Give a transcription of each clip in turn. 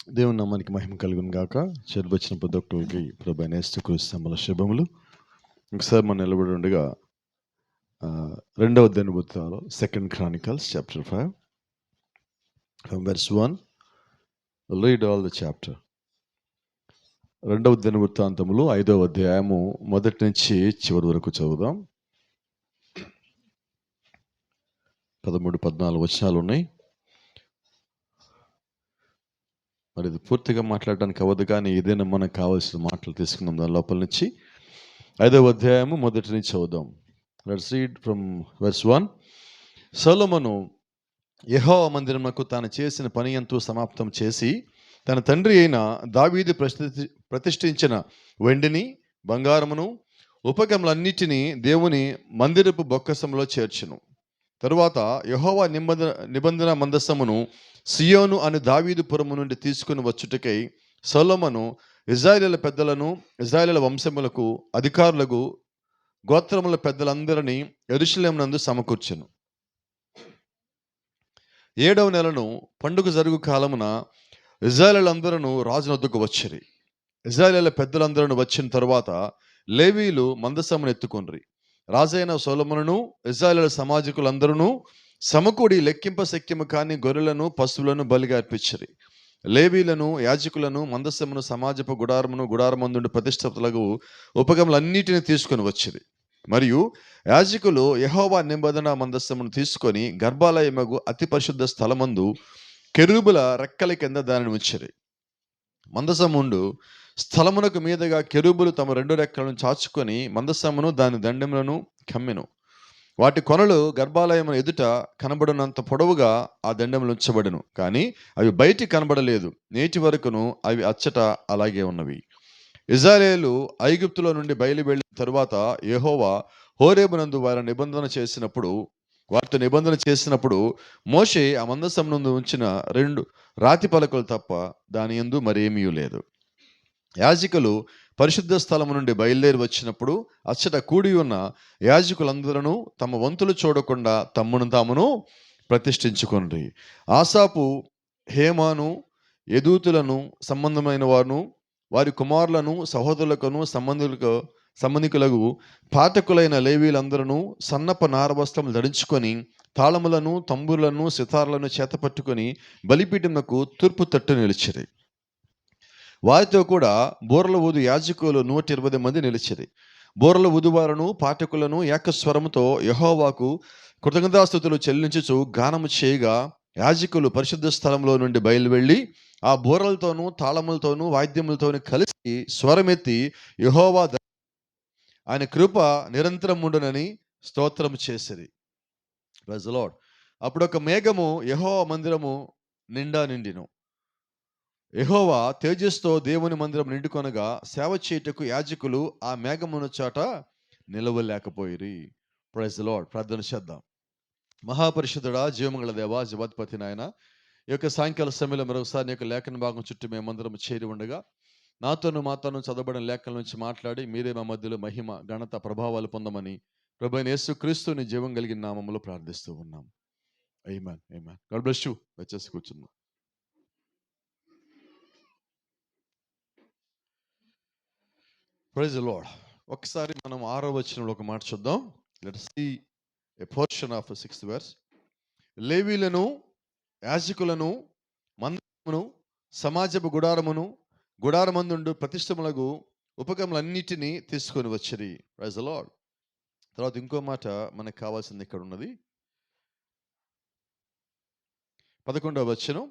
దేవుని నామానికి మహిమ కలుగును గాక. చేరువచ్చిన ప్రతి ఒక్కరికి ప్రభువైన యేసుక్రీస్తు శుభములు. ఒకసారి మనం నిలబడి ఉండగా రెండవ దినవృత్తాలు second chronicles chapter 5 from verse 1 read all the chapter. రెండవ దినవృత్తాంతములు 5వ అధ్యాయము మొదటి నుంచి చివరి వరకు చదువుదాం. 13-14 వచనాలు ఉన్నాయి. మరి ఇది పూర్తిగా మాట్లాడడానికి అవ్వదు, కానీ ఏదైనా మనకు కావాల్సిన మాటలు తీసుకుందాం దాని లోపల నుంచి. 5వ అధ్యాయము మొదటి నుంచి చదువుదాం. Let's read from verse 1. సొలొమోను యెహోవా మందిరమునకు తాను చేసిన పని ఎంతో సమాప్తం చేసి తన తండ్రి అయిన దావీదు ప్రతిష్ఠించిన వెండిని, బంగారమును, ఉపకరణలన్నిటినీ దేవుని మందిరపు బొక్కసంలో చేర్చెను. తరువాత యెహోవా నిబంధన మందసమును సియోను అను దావీదు పురము నుండి తీసుకుని వచ్చుటకై సొలొమోను ఇశ్రాయేలీయుల పెద్దలను, ఇశ్రాయేలీయుల వంశములకు అధికారులకు, గోత్రముల పెద్దలందరినీ యెరూషలేమునందు సమకూర్చెను. 7వ నెలను పండుగ జరుగు కాలమున ఇశ్రాయేలీయులందరూ రాజునొద్దకు వచ్చిరి. ఇశ్రాయేలీయుల పెద్దలందరూ వచ్చిన తరువాత లేవీయులు మందసమును ఎత్తుకొనిరి. రాజైన సొలొమోనును ఇశ్రాయేలీయుల సమాజకులందరూ సమకూడి లెక్కింప శక్యము కాని గొర్రెలను, పశువులను బలిగా అర్పించిరి. లేవీయులను, యాజకులను, మందసమును, సమాజపు గుడారమును, గుడారమందుండు ప్రతిష్ఠితులకు ఉపకరణలన్నిటిని తీసుకొని వచ్చిరి. మరియు యాజకులు యెహోవా నిబంధన మందసమును తీసుకొని గర్భాలయమగు అతి పరిశుద్ధ స్థలమందు కెరూబుల రెక్కల కింద దానిని ఉంచిరి. మందసముండు స్థలమునకు మీదగా కెరూబులు తమ 2 రెక్కలను చాచుకొని మందసమును దాని దండెములను కమ్మెను. వాటి కొనలు గర్భాలయము ఎదుట కనబడినంత పొడవుగా ఆ దండెములు ఉంచబడెను, కానీ అవి బయటి కనబడలేదు. నేటి వరకును అవి అచ్చట అలాగే ఉన్నవి. ఇశ్రాయేలీయులు ఐగుప్తులో నుండి బయలు వెళ్ళిన తరువాత యెహోవా హోరేబునందు వారితో నిబంధన చేసినప్పుడు మోషే ఆ మందసం నందు ఉంచిన 2 రాతి పలకలు తప్ప దాని యందు మరేమీ లేదు. యాజకులు పరిశుద్ధ స్థలము నుండి బయలుదేరి వచ్చినప్పుడు అచ్చట కూడి ఉన్న యాజకులందరూ తమ వంతులు చూడకుండా తమ్మును తామును ప్రతిష్ఠించుకొనిరి. ఆసాపు, హేమాను, యెదూతులను సంబంధమైన వారును, వారి కుమారులను, సహోదరులకును, సంబంధికులకు పాఠకులైన లేవీలందరూ సన్నప నారవస్త్రములు ధరించుకొని తాళములను, తంబురులను, సితార్లను చేతపట్టుకొని బలిపీఠమునకు తూర్పు తట్టు నిలిచిరి. వారితో కూడా బూరల ఊదు యాజకులు 120 మంది నిలిచిరి. బూరల ఊదువారును, పాఠకులను ఏకస్వరముతో యెహోవాకు కృతజ్ఞతాస్తుతులు చెల్లించుచు గానము చేయగా యాజకులు పరిశుద్ధ స్థలంలో నుండి బయలువెళ్ళి ఆ బూరలతోనూ, తాళములతోనూ, వాద్యములతోనూ కలిసి స్వరమెత్తి యెహోవా ఆయన కృప నిరంతరం ఉండునని స్తోత్రం చేసిరి. Praise the Lord. అప్పుడు ఒక మేఘము యెహోవా మందిరము నిండా నిండిను. యెహోవా తేజస్సుతో దేవుని మందిరం నిండుకొనగా సేవ చేయుటకు యాజకులు ఆ మేఘమున చాట నిలవలేకపోయిరి. Praise the lord. ప్రార్థన చేద్దాం. మహాపరిశుద్ధుడా, జీవమంగళ దేవా, జీవాధిపతి నాయన, ఈ యొక్క సాయంకాల సమయంలో మరొకసారి నీ యొక్క లేఖన భాగం చుట్టూ మేమందరం చేరి ఉండగా మాతోను చదవబడిన లేఖల నుంచి మాట్లాడి మీరే మా మధ్యలో మహిమ, ఘనత, ప్రభావాలు పొందమని ప్రభువైన యేసుక్రీస్తుని జీవం కలిగిన నామములో ప్రార్థిస్తూ ఉన్నాం. ఆమేన్. ఆమేన్. God bless you. వచ్చేసి కూర్చుందాం. Praise the Lord. ఒకసారి మనం 6వ వచనంలో ఒక మాట చూద్దాం. Let's see a portion of 6th verse. లేవీయులను, యాజకులను, మందసమును, సమాజపు గుడారమును, గుడారమందుండు ప్రతిష్టములకు ఉపకరణలన్నిటినీ తీసుకొని వచ్చిరి. Praise the Lord. తర్వాత ఇంకో మాట మనకు కావాల్సింది ఇక్కడ ఉన్నది. 11వ వచనం.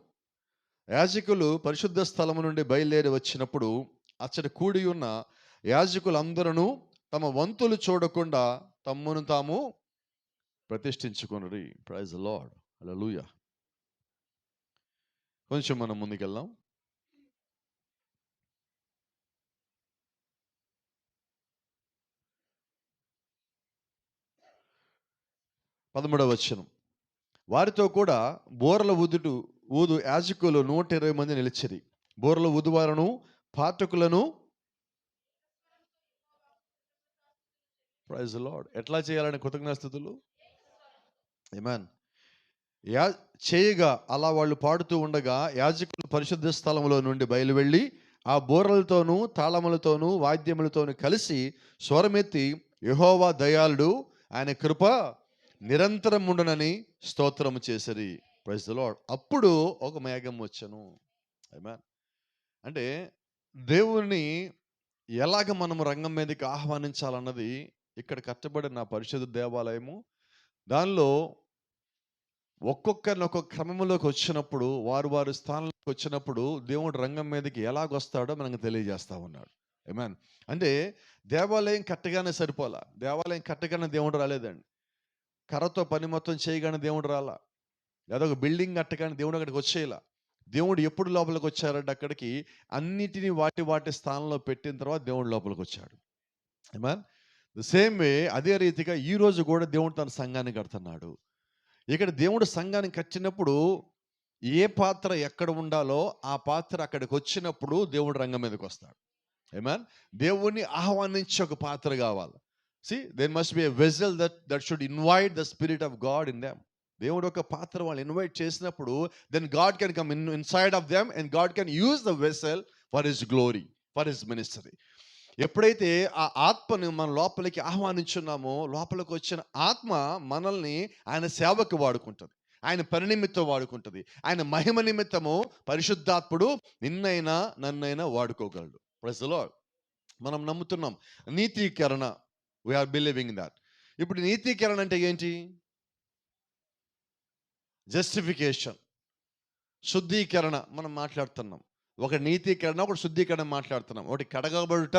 యాజకులు పరిశుద్ధ స్థలము నుండి బయలుదేరి వచ్చినప్పుడు అచ్చట కూడి ఉన్న యాజకులందరూ తమ వంతులు చూడకుండా తమ్మును తాము ప్రతిష్ఠించుకొనిరి. Praise the Lord. హల్లెలూయా. కొంచెం మనం ముందుకెళ్దాం. పదమూడవ వచనం. వారితో కూడా బూరల ఊదు యాజకులు 120 మంది నిలిచిరి. బూరల ఊదువారును, పాఠకులను ప్రైజ్ ది లార్డ్ ఎట్లా చేయాలని కృతజ్ఞతాస్తుతులు. ఆమేన్. యా చేయగా అలా వాళ్ళు పాడుతూ ఉండగా యాజకులు పరిశుద్ధ స్థలములో నుండి బయలువెళ్ళి ఆ బూరలతోనూ తాళములతోనూ వాద్యములతోనూ కలిసి స్వరమెత్తి యెహోవా దయాళుడు, ఆయన కృప నిరంతరం ఉండునని స్తోత్రము చేసిరి. Praise the Lord. అప్పుడు ఒక మేఘం వచ్చెను. ఆమేన్. అంటే దేవుణ్ణి ఎలాగ మనము రంగం మీదకి ఆహ్వానించాలన్నది ఇక్కడ కట్టబడిన పరిశుద్ధ దేవాలయము. దానిలో ఒక్కొక్కరిని ఒక్కొక్క క్రమంలోకి వచ్చినప్పుడు, వారి స్థానంలోకి వచ్చినప్పుడు దేవుడు రంగం మీదకి ఎలాగొస్తాడో మనకు తెలియజేస్తా ఉన్నాడు. ఆమేన్. అంటే దేవాలయం కట్టగానే సరిపోలా. దేవాలయం కట్టగానే దేవుడు రాలేదండి. కర్రతో పని మొత్తం చేయగానే దేవుడు రాలా. లేదా ఒక బిల్డింగ్ కట్టగానే దేవుడు అక్కడికి వచ్చేయలా. దేవుడు ఎప్పుడు లోపలికి వచ్చారంటే అక్కడికి అన్నిటిని వాటి స్థానంలో పెట్టిన తర్వాత దేవుడు లోపలికి వచ్చాడు. ఆమేన్. ది సేమ్ వే అదే రీతిగా ఈ రోజు కూడా దేవుడు తన సంఘాన్ని కడుతున్నాడు. ఇక్కడ దేవుడు సంఘాన్ని కట్టినప్పుడు ఏ పాత్ర ఎక్కడ ఉండాలో ఆ పాత్ర అక్కడికి వచ్చినప్పుడు దేవుడు రంగం మీదకి వస్తాడు. ఆమేన్. దేవుణ్ణి ఆహ్వానించే ఒక పాత్ర కావాలి. There must be a vessel that should invite the spirit of God in them. దేవుడు ఒక పాత్ర వాళ్ళు ఇన్వైట్ చేసినప్పుడు then God can come inside of them and God can use the vessel for his glory, for his ministry. ఎప్పుడైతే ఆ ఆత్మని మన లోపలికి ఆహ్వానించున్నామో, లోపలికి వచ్చిన ఆత్మ మనల్ని ఆయన సేవకు వాడుకుంటుంది. ఆయన పని నిమిత్తం వాడుకుంటుంది. ఆయన మహిమ నిమిత్తము పరిశుద్ధాత్ముడు నిన్నైనా నన్నైనా వాడుకోగలడు. Praise the Lord. మనం నమ్ముతున్నాం నీతీకరణ. We are believing that. ఇప్పుడు నీతీకరణ అంటే ఏంటి? జస్టిఫికేషన్, శుద్ధీకరణ మనం మాట్లాడుతున్నాం. ఒక నీతీకరణ, ఒకటి శుద్ధీకరణ మాట్లాడుతున్నాం. ఒకటి కడగబడుట,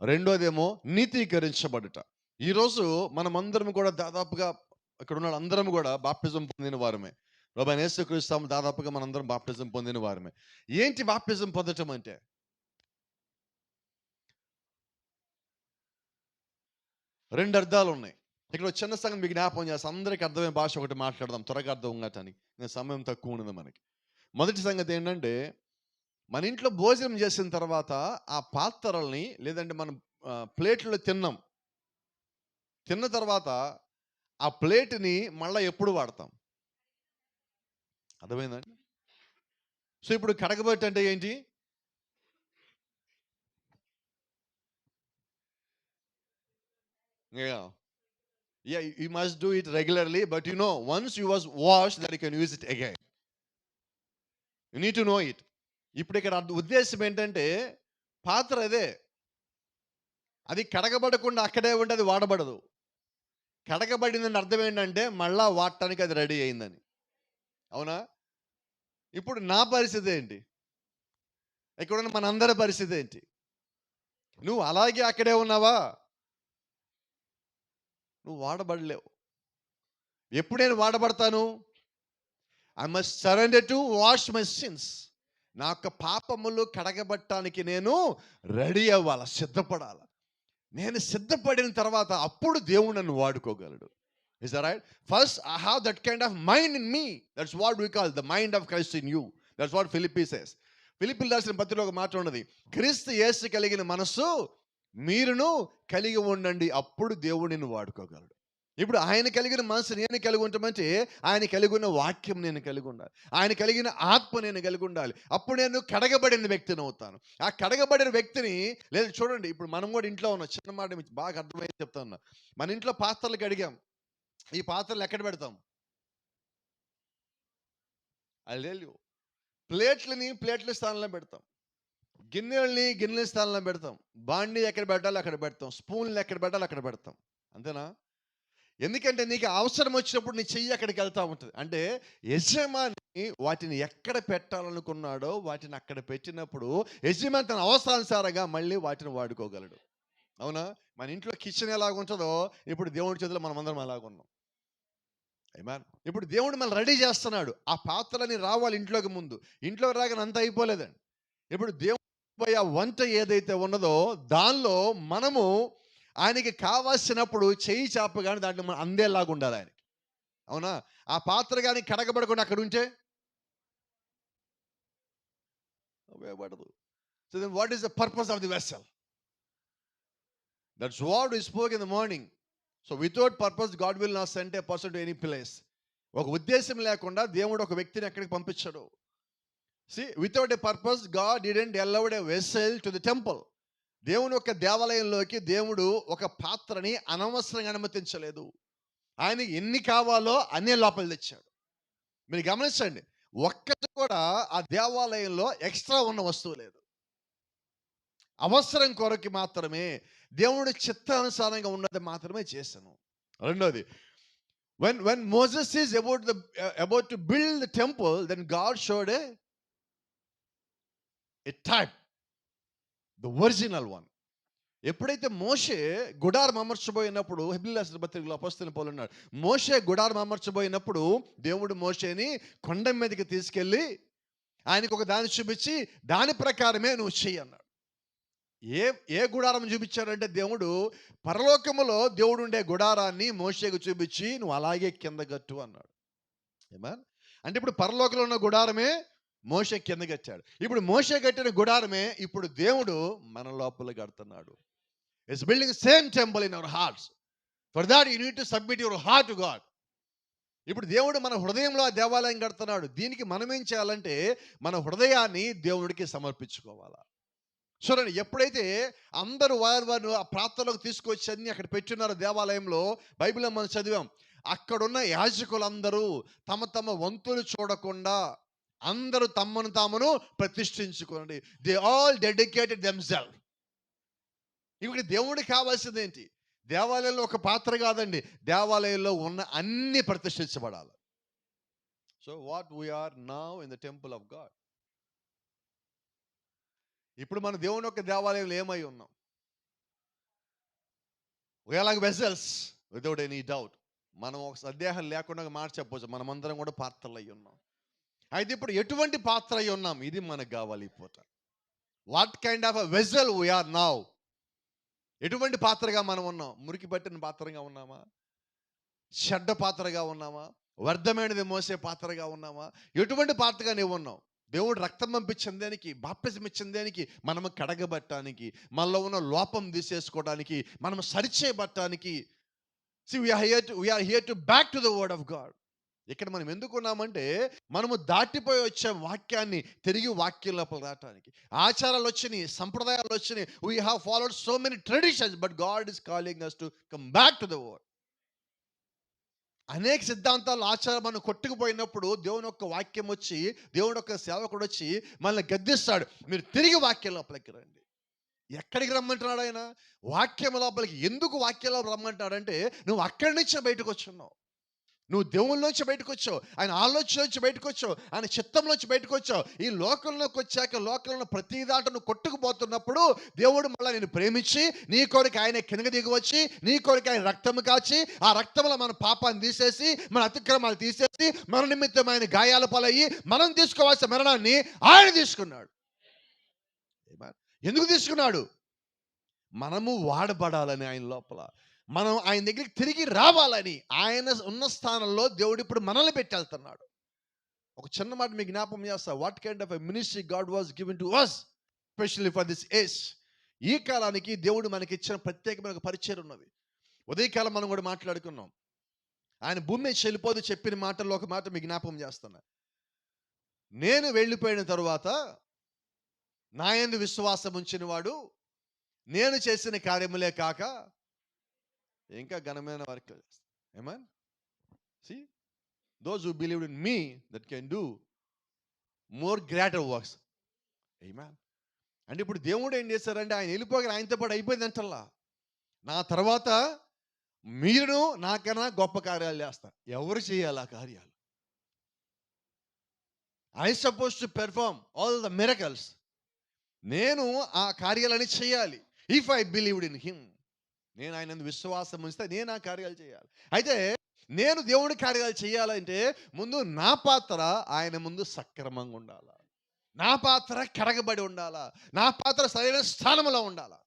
రెండోదేమో నీతీకరించబడుట. ఈరోజు మనమందరం కూడా దాదాపుగా ఇక్కడ ఉన్న అందరం కూడా బాప్టిజం పొందిన వారమే. ప్రభువైన యేసుక్రీస్తు దాదాపుగా మనందరం బాప్టిజం పొందిన వారమే. ఏంటి బాప్టిజం పొందటం అంటే? రెండు అర్థాలు ఉన్నాయి. ఇక్కడ ఒక చిన్న సంగతి మీకు జ్ఞాపకం చేస్తాను. అందరికీ అర్థమైన భాష ఒకటి మాట్లాడదాం, త్వరగా అర్థం కావటానికి. నేను సమయం తక్కువ ఉన్నది మనకి. మొదటి సంగతి ఏంటంటే, మన ఇంట్లో భోజనం చేసిన తర్వాత ఆ పాత్రల్ని లేదంటే మనం ప్లేట్లో తిన్నాం. తిన్న తర్వాత ఆ ప్లేట్‌ని మళ్ళా ఎప్పుడు వాడతాం? అర్థమైందండి? సో, ఇప్పుడు కడగబట్టు అంటే ఏంటి? Yeah! Yeah! You must do it regularly. But you know once you was washed that you can use it again. You need to know it. ఇప్పుడు ఇక్కడ ఉద్దేశ్యం ఏంటంటే, పాత్ర అదే. అది కడగబడకుండా అక్కడే ఉంటే అది వాడబడదు. కడగబడిందని అర్థం ఏంటంటే, మళ్ళా వాడటానికి అది రెడీ అయిందని. అవునా? ఇప్పుడు నా పరిస్థితి ఏంటి? ఇక్కడున్న మనందరి పరిస్థితి ఏంటి? నువ్వు అలాగే అక్కడే ఉన్నావా? నువ్వు వాడబడలేవు. ఎప్పుడు నేను వాడబడతాను? I must surrender to wash my sins. నా యొక్క పాపములు కడగబట్టానికి నేను రెడీ అవ్వాల, సిద్ధపడాల. నేను సిద్ధపడిన తర్వాత అప్పుడు దేవుడు నన్ను వాడుకోగలడు. Is that right? First I have that kind of mind in me. That's what we call the mind of Christ in you. That's what Philippi says. ఫిలిప్పీయులకు రాసిన పత్రికలో ఒక మాట ఉన్నది. క్రీస్తు యేసు కలిగిన మనస్సు మీరును కలిగి ఉండండి, అప్పుడు దేవుడు నిన్ను వాడుకోగలడు. ఇప్పుడు ఆయన కలిగిన మనసు నేను కలిగి ఉంటామంటే, ఆయన కలిగి ఉన్న వాక్యం నేను కలిగి ఉండాలి. ఆయన కలిగిన ఆత్మ నేను కలిగి ఉండాలి. అప్పుడు నేను కడగబడిన వ్యక్తిని అవుతాను. ఆ కడగబడిన వ్యక్తిని లేదు చూడండి, ఇప్పుడు మనం కూడా ఇంట్లో ఉన్నాం. చిన్న మాట మీకు బాగా అర్థమైంది చెప్తా ఉన్నా. మన ఇంట్లో పాత్రలు కడిగాం. ఈ పాత్రలు ఎక్కడ పెడతాం? అల్లెలు. ప్లేట్లని ప్లేట్ల స్థానంలో పెడతాం. గిన్నెల్ని గిన్నెల స్థానంలో పెడతాం. బాండి ఎక్కడ పెట్టాలో అక్కడ పెడతాం. స్పూన్లు ఎక్కడ పెట్టాలో అక్కడ పెడతాం. అంతేనా? ఎందుకంటే నీకు అవసరం వచ్చినప్పుడు నీ చెయ్యి అక్కడికి వెళ్తా ఉంటుంది. అంటే యజమాని వాటిని ఎక్కడ పెట్టాలనుకున్నాడో వాటిని అక్కడ పెట్టినప్పుడు యజమాని తన అవసరానుసారంగా మళ్ళీ వాటిని వాడుకోగలడు. అవునా? మన ఇంట్లో కిచెన్ ఎలాగ ఉంటుందో ఇప్పుడు దేవుడి చేతిలో మనం అందరం అలాగున్నాం. ఆమేన్. ఇప్పుడు దేవుడు మనల్ని రెడీ చేస్తున్నాడు. ఆ పాత్రలని రావాలి ఇంట్లోకి ముందు. ఇంట్లోకి రాగానే అంత అయిపోలేదండి. ఇప్పుడు దేవుడు ఆ వంట ఏదైతే ఉన్నదో దానిలో మనము ఆయనకి కావాల్సినప్పుడు చేయి చాపగానే దాంట్లో మనం అందేలాగా ఉండాలి ఆయనకి. అవునా? ఆ పాత్ర కానీ కడగబడకుండా అక్కడ ఉంటే ఉపయోగపడదు. So then what is the purpose of the vessel? That's what we spoke in the morning. So without purpose God will not send a person to any place. ఒక ఉద్దేశం లేకుండా దేవుడు ఒక వ్యక్తిని ఎక్కడికి పంపించాడు. Without a purpose God didn't allowed a vessel to the temple. దేవుని యొక్క దేవాలయంలోకి దేవుడు ఒక పాత్రని అనవసరంగా అనుమతించలేదు. ఆయన ఎన్ని కావాలో అన్ని లోపల తెచ్చాడు. మీరు గమనించండి, ఒక్కటి కూడా ఆ దేవాలయంలో ఎక్స్ట్రా ఉన్న వస్తువు లేదు. అవసరం కొరకు మాత్రమే, దేవుడి చిత్తానుసారంగా ఉన్నది మాత్రమే చేశాను. రెండోది, when Moses is about to build the temple, then God showed a type, the original one. ఎప్పుడైతే మోషే గుడారం అమర్చబోయినప్పుడు, హెబ్రీయుల రాసిన పత్రికలో అపోస్తలుడైన పౌలు అన్నాడు, మోషే గుడారం అమర్చబోయినప్పుడు దేవుడు మోషేని కొండ మీదకి తీసుకెళ్ళి ఆయనకు ఒక దాన్ని చూపించి దాని ప్రకారమే నువ్వు చెయ్యి అన్నాడు. ఏ గుడారం చూపించాడంటే, దేవుడు పరలోకములో దేవుడు ఉండే గుడారాన్ని మోషేకు చూపించి నువ్వు అలాగే కింద కట్టు అన్నాడు. ఏమా అంటే ఇప్పుడు పరలోకంలో ఉన్న గుడారమే మోషే కింద కట్టాడు. ఇప్పుడు మోషే కట్టిన గుడారమే ఇప్పుడు దేవుడు మన లోపల కడుతున్నాడు. It's building same temple in our hearts. For that you need to submit your heart to God. ఇప్పుడు దేవుడు మన హృదయంలో ఆ దేవాలయం కడుతున్నాడు. దీనికి మనం ఏం చేయాలంటే మన హృదయాన్ని దేవుడికి సమర్పించుకోవాలా. చూడండి, ఎప్పుడైతే అందరూ వారు ఆ ప్రార్థనలోకి తీసుకొచ్చి అన్ని అక్కడ పెట్టున్నారు దేవాలయంలో, బైబిల్లో మనం చదివాం, అక్కడున్న యాజకులందరూ తమ తమ వంతులు చూడకుండా అందరూ తమను తామును ప్రతిష్ఠించుకోండి. They all dedicated themself. ఇప్పుడు దేవుడికి కావాల్సింది ఏంటి? దేవాలయంలో ఒక పాత్ర కాదండి, దేవాలయంలో ఉన్న అన్ని ప్రతిష్ఠించబడాలి. So what we are now in the temple of God. ఇప్పుడు మన దేవుని యొక్క దేవాలయంలో ఏమై ఉన్నాం? We are like vessels without any doubt. మనం ఒక సందేహం లేకుండా మాట చెప్పవచ్చు, మనమందరం కూడా పాత్రలు అయి ఉన్నాం. అయితే ఇప్పుడు ఎటువంటి పాత్ర అయి ఉన్నాం? ఇది మనకు కావాలి పూట. What kind of a vessel we are now? ఎటువంటి పాత్రగా మనం ఉన్నాం? మురికి పట్టిన పాత్రగా ఉన్నామా? చెడ్డ పాత్రగా ఉన్నామా? వ్యర్థమైనది మోసే పాత్రగా ఉన్నామా? ఎటువంటి పాత్రగా నీవు ఉన్నావు? దేవుడు రక్తం పంపించిన దానికి, బాప్తిజం ఇచ్చిన దానికి, మనము కడగబట్టడానికి, మనలో ఉన్న లోపం తీసేసుకోవడానికి, మనం సరిచేయబట్టడానికి. we are here to back to the word of God. ఇక్కడ మనం ఎందుకున్నామంటే మనము దాటిపోయి వచ్చే వాక్యాన్ని తిరిగి వాక్యం లోపల రావటానికి. ఆచారాలు వచ్చినాయి, సంప్రదాయాలు వచ్చినాయి. we have followed so many traditions, but God is calling us to come back to the word. అనేక సిద్ధాంతాలు, ఆచారం మనం కొట్టుకుపోయినప్పుడు దేవుని యొక్క వాక్యం వచ్చి, దేవుని యొక్క సేవకుడు వచ్చి మనల్ని గద్దిస్తాడు, మీరు తిరిగి వాక్యం లోపలికి రండి. ఎక్కడికి రమ్మంటున్నాడు ఆయన? వాక్యం లోపలికి. ఎందుకు వాక్యంలో రమ్మంటున్నాడంటే, నువ్వు అక్కడి నుంచే బయటకు వచ్చున్నావు, నువ్వు దేవుళ్ళలోంచి బయటకు వచ్చావు, ఆయన ఆలోచనలోంచి బయటకు వచ్చావు, ఆయన చిత్తంలోంచి బయటకు వచ్చావు. ఈ లోకంలోకి వచ్చాక లోకంలో ప్రతి దాట నువ్వు కొట్టుకుపోతున్నప్పుడు దేవుడు మళ్ళీ నేను ప్రేమించి నీ కొరకు ఆయన కిందకి దిగి వచ్చి నీ కొరకు ఆయన రక్తము కాచి, ఆ రక్తంలో మన పాపాన్ని తీసేసి, మన అతిక్రమాలు తీసేసి, మన నిమిత్తం ఆయన గాయాల పాలయ్యి మనం తీసుకోవాల్సిన మరణాన్ని ఆయన తీసుకున్నాడు. ఎందుకు తీసుకున్నాడు? మనము వాడబడాలని ఆయన లోపల, మనం ఆయన దగ్గరికి తిరిగి రావాలని. ఆయన ఉన్న స్థానంలో దేవుడు ఇప్పుడు మనల్ని పెట్టి వెళ్తున్నాడు. ఒక చిన్న మాట మీకు జ్ఞాపకం చేస్తా. What kind of a ministry God was given to us specially for this age. ఈ కాలానికి దేవుడు మనకి ఇచ్చిన ప్రత్యేకమైన పరిచయం ఉన్నది. ఉదయకాలం మనం కూడా మాట్లాడుకున్నాం. ఆయన భూమి మీద చెల్లిపోదు చెప్పిన మాటల్లో ఒక మాట మీకు జ్ఞాపకం చేస్తున్నా. నేను వెళ్ళిపోయిన తరువాత నా యందు విశ్వాసం ఉంచిన వాడు నేను చేసిన కార్యములే కాక ఇంకా ఘనమైన వారికి చేస్తాను. Amen. See, those who believed in me that can do more greater works. Amen. అంటే ఇప్పుడు దేవుడు ఏం చేశారంటే, ఆయన వెళ్ళిపోగా ఆయనతో పాటు అయిపోయిందంటల్లా, నా తర్వాత మీరు నాకన్నా గొప్ప కార్యాలు చేస్తారు. ఎవరు చేయాలి ఆ కార్యాలు? I suppose to perform all the miracles. నేను ఆ కార్యాలని చేయాలి. If I believed in him, నేను ఆయన విశ్వాసం ఉంచితే నేను ఆ కార్యాలు చేయాలి. అయితే నేను దేవుడి కార్యాలు చేయాలంటే ముందు నా పాత్ర ఆయన ముందు సక్రమంగా ఉండాలా, నా పాత్ర కడగబడి ఉండాలా, నా పాత్ర సరైన స్థానంలో ఉండాలా.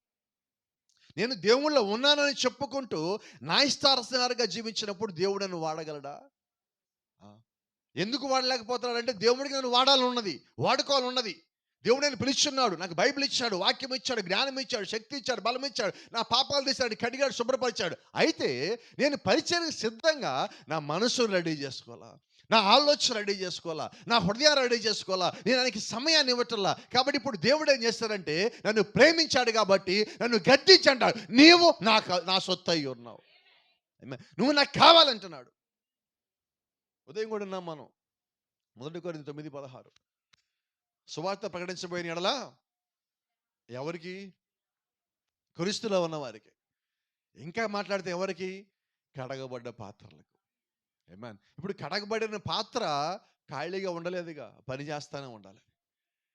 నేను దేవుళ్ళో ఉన్నానని చెప్పుకుంటూ నా ఇష్టానుసారంగా జీవించినప్పుడు దేవుడు నన్ను వాడగలడా? ఎందుకు వాడలేకపోతున్నాడంటే దేవుడికి నన్ను వాడాలన్నది, వాడుకోవాలన్నది. దేవుడు నేను పిలుచున్నాడు, నాకు బైబిల్ ఇచ్చాడు, వాక్యం ఇచ్చాడు, జ్ఞానం ఇచ్చాడు, శక్తి ఇచ్చాడు, బలం ఇచ్చాడు, నా పాపాలు తీశాడు, కడిగాడు, శుభ్రపరిచాడు. అయితే నేను పరిచర్యకు సిద్ధంగా నా మనసు రెడీ చేసుకోవాలా, నా ఆలోచన రెడీ చేసుకోవాలా, నా హృదయం రెడీ చేసుకోవాలా, నేను ఆయనకి సమయాన్ని ఇవ్వటల్లా. కాబట్టి ఇప్పుడు దేవుడు ఏం చేస్తాడంటే, నన్ను ప్రేమించాడు కాబట్టి నన్ను గద్దించి అంటాడు, నీవు నా సొత్తు అయి ఉన్నావు, నువ్వు నాకు కావాలంటున్నాడు. ఉదయం కూడా ఉన్నాం మనం 1 కొరింథీ 9:16, సువార్త ప్రకటించబోయిన ఎడల ఎవరికి? క్రీస్తులో ఉన్న వారికి. ఇంకా మాట్లాడితే ఎవరికి? కడగబడ్డ పాత్రలకు. ఆమేన్. ఇప్పుడు కడగబడిన పాత్ర ఖాళీగా ఉండలేదుగా, పని చేస్తానే ఉండాలి.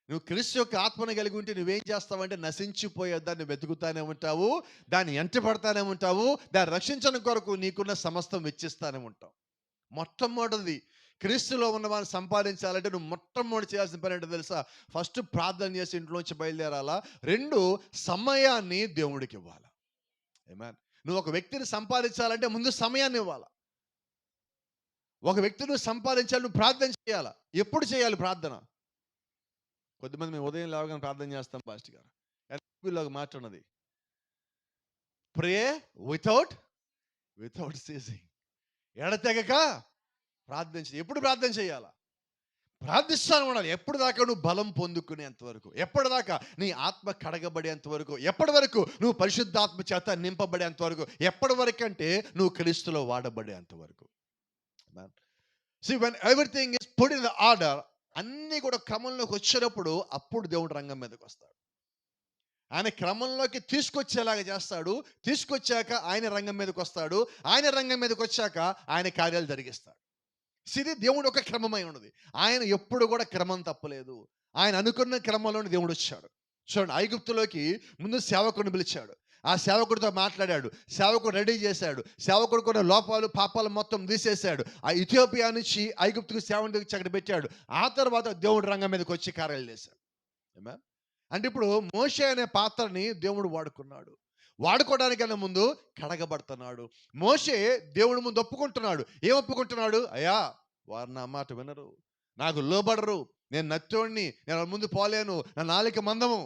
నువ్వు క్రీస్తు యొక్క ఆత్మను కలిగి ఉంటే నువ్వేం చేస్తావంటే, నశించిపోయే దాన్ని వెతుకుతానే ఉంటావు, దాన్ని ఎంటపడతానే ఉంటావు, దాన్ని రక్షించడం కొరకు నీకున్న సమస్తం వెచ్చిస్తానే ఉంటావు. మొట్టమొదటిది క్రీస్తులో ఉన్న వారిని సంపాదించాలంటే నువ్వు మొట్టమొదటి చేయాల్సిన పని ఏంటో తెలుసా? ఫస్ట్ ప్రార్థన చేసి ఇంట్లోంచి బయలుదేరాలా. 2 సమయాన్ని దేవుడికి ఇవ్వాలి. ఆమేన్. నువ్వు ఒక వ్యక్తిని సంపాదించాలంటే ముందు సమయాన్ని ఇవ్వాలి. ఒక వ్యక్తిని నువ్వు సంపాదించాలి, నువ్వు ప్రార్థన చేయాలా. ఎప్పుడు చేయాలి ప్రార్థన? కొద్దిమంది మేము ఉదయం లేవగానే ప్రార్థన చేస్తాం పాస్టర్ గారు. ఒక మాట ఉన్నది, ప్రే వితౌట్ సీజింగ్. ఎడతెగక ప్రార్థించి. ఎప్పుడు ప్రార్థన చేయాలా? ప్రార్థిస్తాను ఉండాలి. ఎప్పుడు దాకా నువ్వు బలం పొందుకునేంత వరకు, ఎప్పటిదాకా నీ ఆత్మ కడగబడేంత వరకు, ఎప్పటి వరకు నువ్వు పరిశుద్ధాత్మ చేత నింపబడేంత వరకు, ఎప్పటి వరకు అంటే నువ్వు క్రీస్తులో వాడబడేంత వరకు. See, when everything is put in the order, అన్నీ కూడా క్రమంలోకి వచ్చినప్పుడు అప్పుడు దేవుడు రంగం మీదకి వస్తాడు. ఆయన క్రమంలోకి తీసుకొచ్చేలాగా చేస్తాడు. తీసుకొచ్చాక ఆయన రంగం మీదకి వస్తాడు. ఆయన రంగం మీదకి వచ్చాక ఆయన కార్యాలు జరిగిస్తాడు. ఇది దేవుడు ఒక క్రమమై ఉన్నది. ఆయన ఎప్పుడు కూడా క్రమం తప్పలేదు. ఆయన అనుకున్న క్రమంలోనే దేవుడు వచ్చాడు. చూడండి, ఐగుప్తులోకి ముందు సేవకుడిని పిలిచాడు. ఆ సేవకుడితో మాట్లాడాడు, సేవకుడు రెడీ చేశాడు, సేవకుడు కొన్ని లోపాలు పాపాలు మొత్తం తీసేశాడు. ఆ ఇథియోపియా నుంచి ఐగుప్తుకు సేవకుని తెచ్చి అక్కడ పెట్టాడు. ఆ తర్వాత దేవుడు రంగం మీదకి వచ్చి కార్యాలు చేశాడు. అంటే ఇప్పుడు మోషే అనే పాత్రని దేవుడు వాడుకున్నాడు. వాడుకోవడానికన్నా ముందు కడగబడుతున్నాడు. మోషే దేవుడి ముందు ఒప్పుకుంటున్నాడు. ఏం ఒప్పుకుంటున్నాడు? అయ్యా, వారు నా మాట వినరు, నాకు లోబడరు, నేను నత్తోడిని, నేను ముందు పోలేను, నా నాలుక మందము.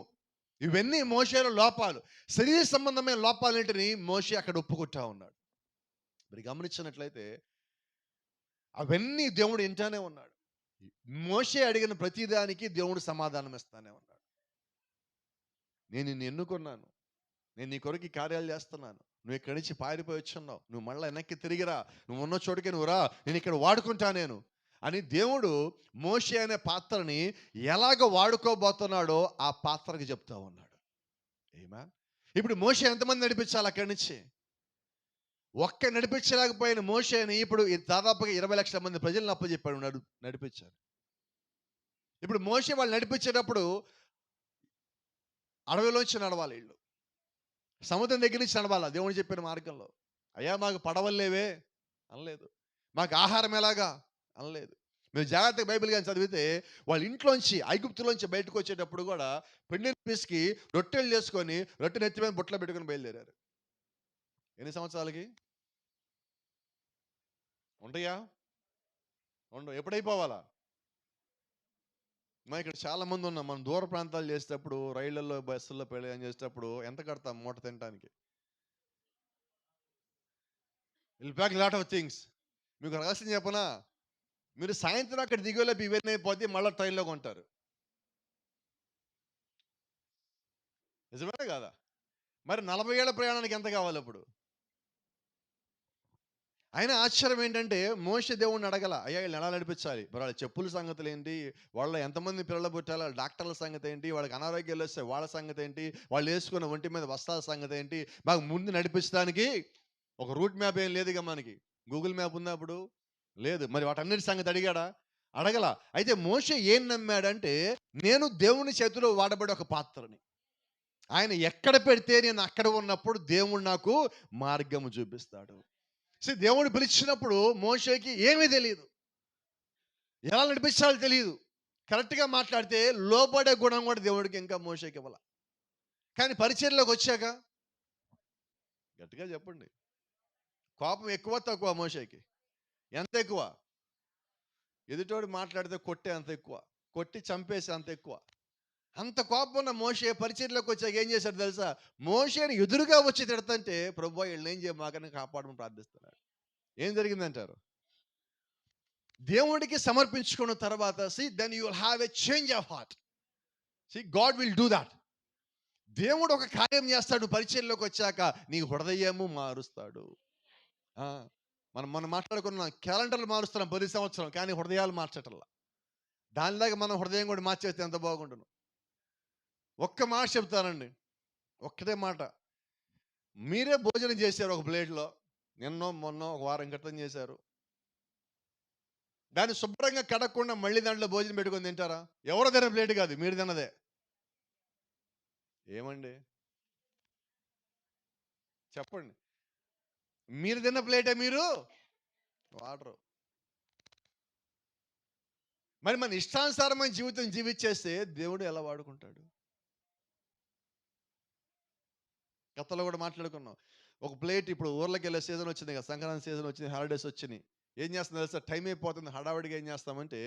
ఇవన్నీ మోషేలో లోపాలు, శరీర సంబంధమైన లోపాలేంటిని మోషే అక్కడ ఒప్పుకుంటా ఉన్నాడు. మరి గమనించినట్లయితే అవన్నీ దేవుడు వింటానే ఉన్నాడు. మోషే అడిగిన ప్రతిదానికి దేవుడు సమాధానం ఇస్తానే ఉన్నాడు. నేను నిన్ను ఎన్నుకున్నాను, నేను నీ కొరకు కార్యాలు చేస్తున్నాను, నువ్వు ఇక్కడి నుంచి పారిపోయి వచ్చున్నావు, నువ్వు మళ్ళీ వెనక్కి తిరిగిరా, నువ్వు ఉన్న చోటుకే నువ్వు రా, నేను ఇక్కడ వాడుకుంటా నేను అని దేవుడు మోషే అనే పాత్రని ఎలాగ వాడుకోబోతున్నాడో ఆ పాత్రకి చెప్తా ఉన్నాడు. ఏమా ఇప్పుడు మోషే ఎంతమంది నడిపించాలి అక్కడి నుంచి? ఒక్క నడిపించలేకపోయిన మోషేని ఇప్పుడు దాదాపుగా 20 లక్షల మంది ప్రజలను అప్పచెప్పాడు, నడిపించారు. ఇప్పుడు మోషే వాళ్ళు నడిపించేటప్పుడు అడవిలోంచి నడవాలి, వీళ్ళు సముద్రం దగ్గర నుంచి నడవాలా దేవుడు చెప్పిన మార్గంలో. అయ్యా మాకు పడవలేవే అనలేదు, మాకు ఆహారం ఎలాగా అనలేదు. మేము జాగ్రత్తగా బైబిల్ కానీ చదివితే వాళ్ళ ఇంట్లోంచి ఐగుప్తులోంచి బయటకు వచ్చేటప్పుడు కూడా పెండిని పిసికి రొట్టెలు చేసుకొని రొట్టె నెత్తి మీద బుట్టలో పెట్టుకొని బయలుదేరారు. ఎన్ని సంవత్సరాలకి ఉంటాయా? ఉండవు. ఎప్పుడైపోవాలా? మనం ఇక్కడ చాలా మంది ఉన్నాం. మనం దూర ప్రాంతాలు చేసేటప్పుడు, రైళ్లలో బస్సుల్లో ప్రయాణం చేసేటప్పుడు ఎంత కడతాం మూట తినడానికి? Will pack lot of things. మీకు రహస్యం చెప్పనా? మీరు సాయంత్రం అక్కడ దిగేలోపు ఇవన్నీ అయిపోతే మళ్ళీ ట్రైన్లో కొంటారు. నిజమే కదా? మరి 40 ఏళ్ల ప్రయాణానికి ఎంత కావాలి అప్పుడు? అయినా ఆశ్చర్యం ఏంటంటే మోషే దేవుడిని అడగల, అయ్యా వీళ్ళు ఎలా నడిపించాలి, మరి వాళ్ళ చెప్పుల సంగతులు ఏంటి, వాళ్ళ ఎంతమంది పిల్లలు పుట్టాలి, డాక్టర్ల సంగతి ఏంటి, వాళ్ళకి అనారోగ్యాలు వస్తే వాళ్ళ సంగతి ఏంటి, వాళ్ళు వేసుకున్న ఒంటి మీద వస్త్రాల సంగతి ఏంటి, మాకు ముందు నడిపించడానికి ఒక రూట్ మ్యాప్ ఏం లేదుగా మనకి. గూగుల్ మ్యాప్ ఉందా అప్పుడు? లేదు. మరి వాటన్నిటి సంగతి అడిగాడా? అడగల. అయితే మోషే ఏం నమ్మాడంటే, నేను దేవుని చేతిలో వాడబడే ఒక పాత్రని, ఆయన ఎక్కడ పెడితే నేను అక్కడ ఉన్నప్పుడు దేవుడు నాకు మార్గము చూపిస్తాడు. దేవుడు పిలిచినప్పుడు మోషేకి ఏమీ తెలియదు, ఎలా నడిపించాలో తెలియదు. కరెక్ట్గా మాట్లాడితే లోబడే గుణం కూడా దేవుడికి ఇంకా మోషేకి ఇవ్వాల. కానీ పరిచర్యలోకి వచ్చాక గట్టిగా చెప్పండి, కోపం ఎక్కువ తక్కువ మోషేకి? ఎంత ఎక్కువ? ఎదుటోడు మాట్లాడితే కొట్టే అంత ఎక్కువ, కొట్టి చంపేసి అంత ఎక్కువ. అంత కోపం ఉన్న మోషే పరిచర్లోకి వచ్చాక ఏం చేశాడు తెలుసా? మోషేని ఎదురుగా వచ్చి తిడతంటే, ప్రభువా ఈళ్ళని ఏం చేయమాకని కాపాడమని ప్రార్థిస్తున్నాడు. ఏం జరిగిందంటారు? దేవుడికి సమర్పించుకున్న తర్వాత then you will have a change of heart. God will do that. దేవుడు ఒక కార్యం చేస్తాడు పరిచర్లోకి వచ్చాక, నీ హృదయము మారుస్తాడు. ఆ! మనం మనం మాట్లాడుకున్నాం, క్యాలెండర్లు మారుస్తున్నాం 10 సంవత్సరం, కానీ హృదయాలు మార్చటంలా. దానిలాగా మనం హృదయం కూడా మార్చేస్తే ఎంత బాగుండును. ఒక్క మాట చెప్తానండి, ఒక్కటే మాట. మీరే భోజనం చేశారు ఒక ప్లేట్‌లో. నిన్నో, మొన్నో, ఒక వారం క్రితం చేశారు. దాన్ని శుభ్రంగా కడగకుండా మళ్ళీ దాంట్లో భోజనం పెట్టుకొని తింటారా? ఎవరో తిన్న ప్లేట్ కాదు, మీరు తిన్నదే. ఏమండి? చెప్పండి. మీరు తిన్న ప్లేటే మీరు వాడరు. మరి మన ఇష్టానుసారమైన జీవితం జీవించేస్తే దేవుడు ఎలా వాడుకుంటాడు? గతంలో కూడా మాట్లాడుకున్నాం. ఒక ప్లేట్, ఇప్పుడు ఊర్లకెళ్ళే సీజన్ వచ్చింది కదా! సంక్రాంతి సీజన్ వచ్చింది, హాలిడేస్ వచ్చినియి. ఏం చేస్తాం తెలుసా? టైం అయిపోతుంది. హడావిడిగా ఏం చేస్తామంటే,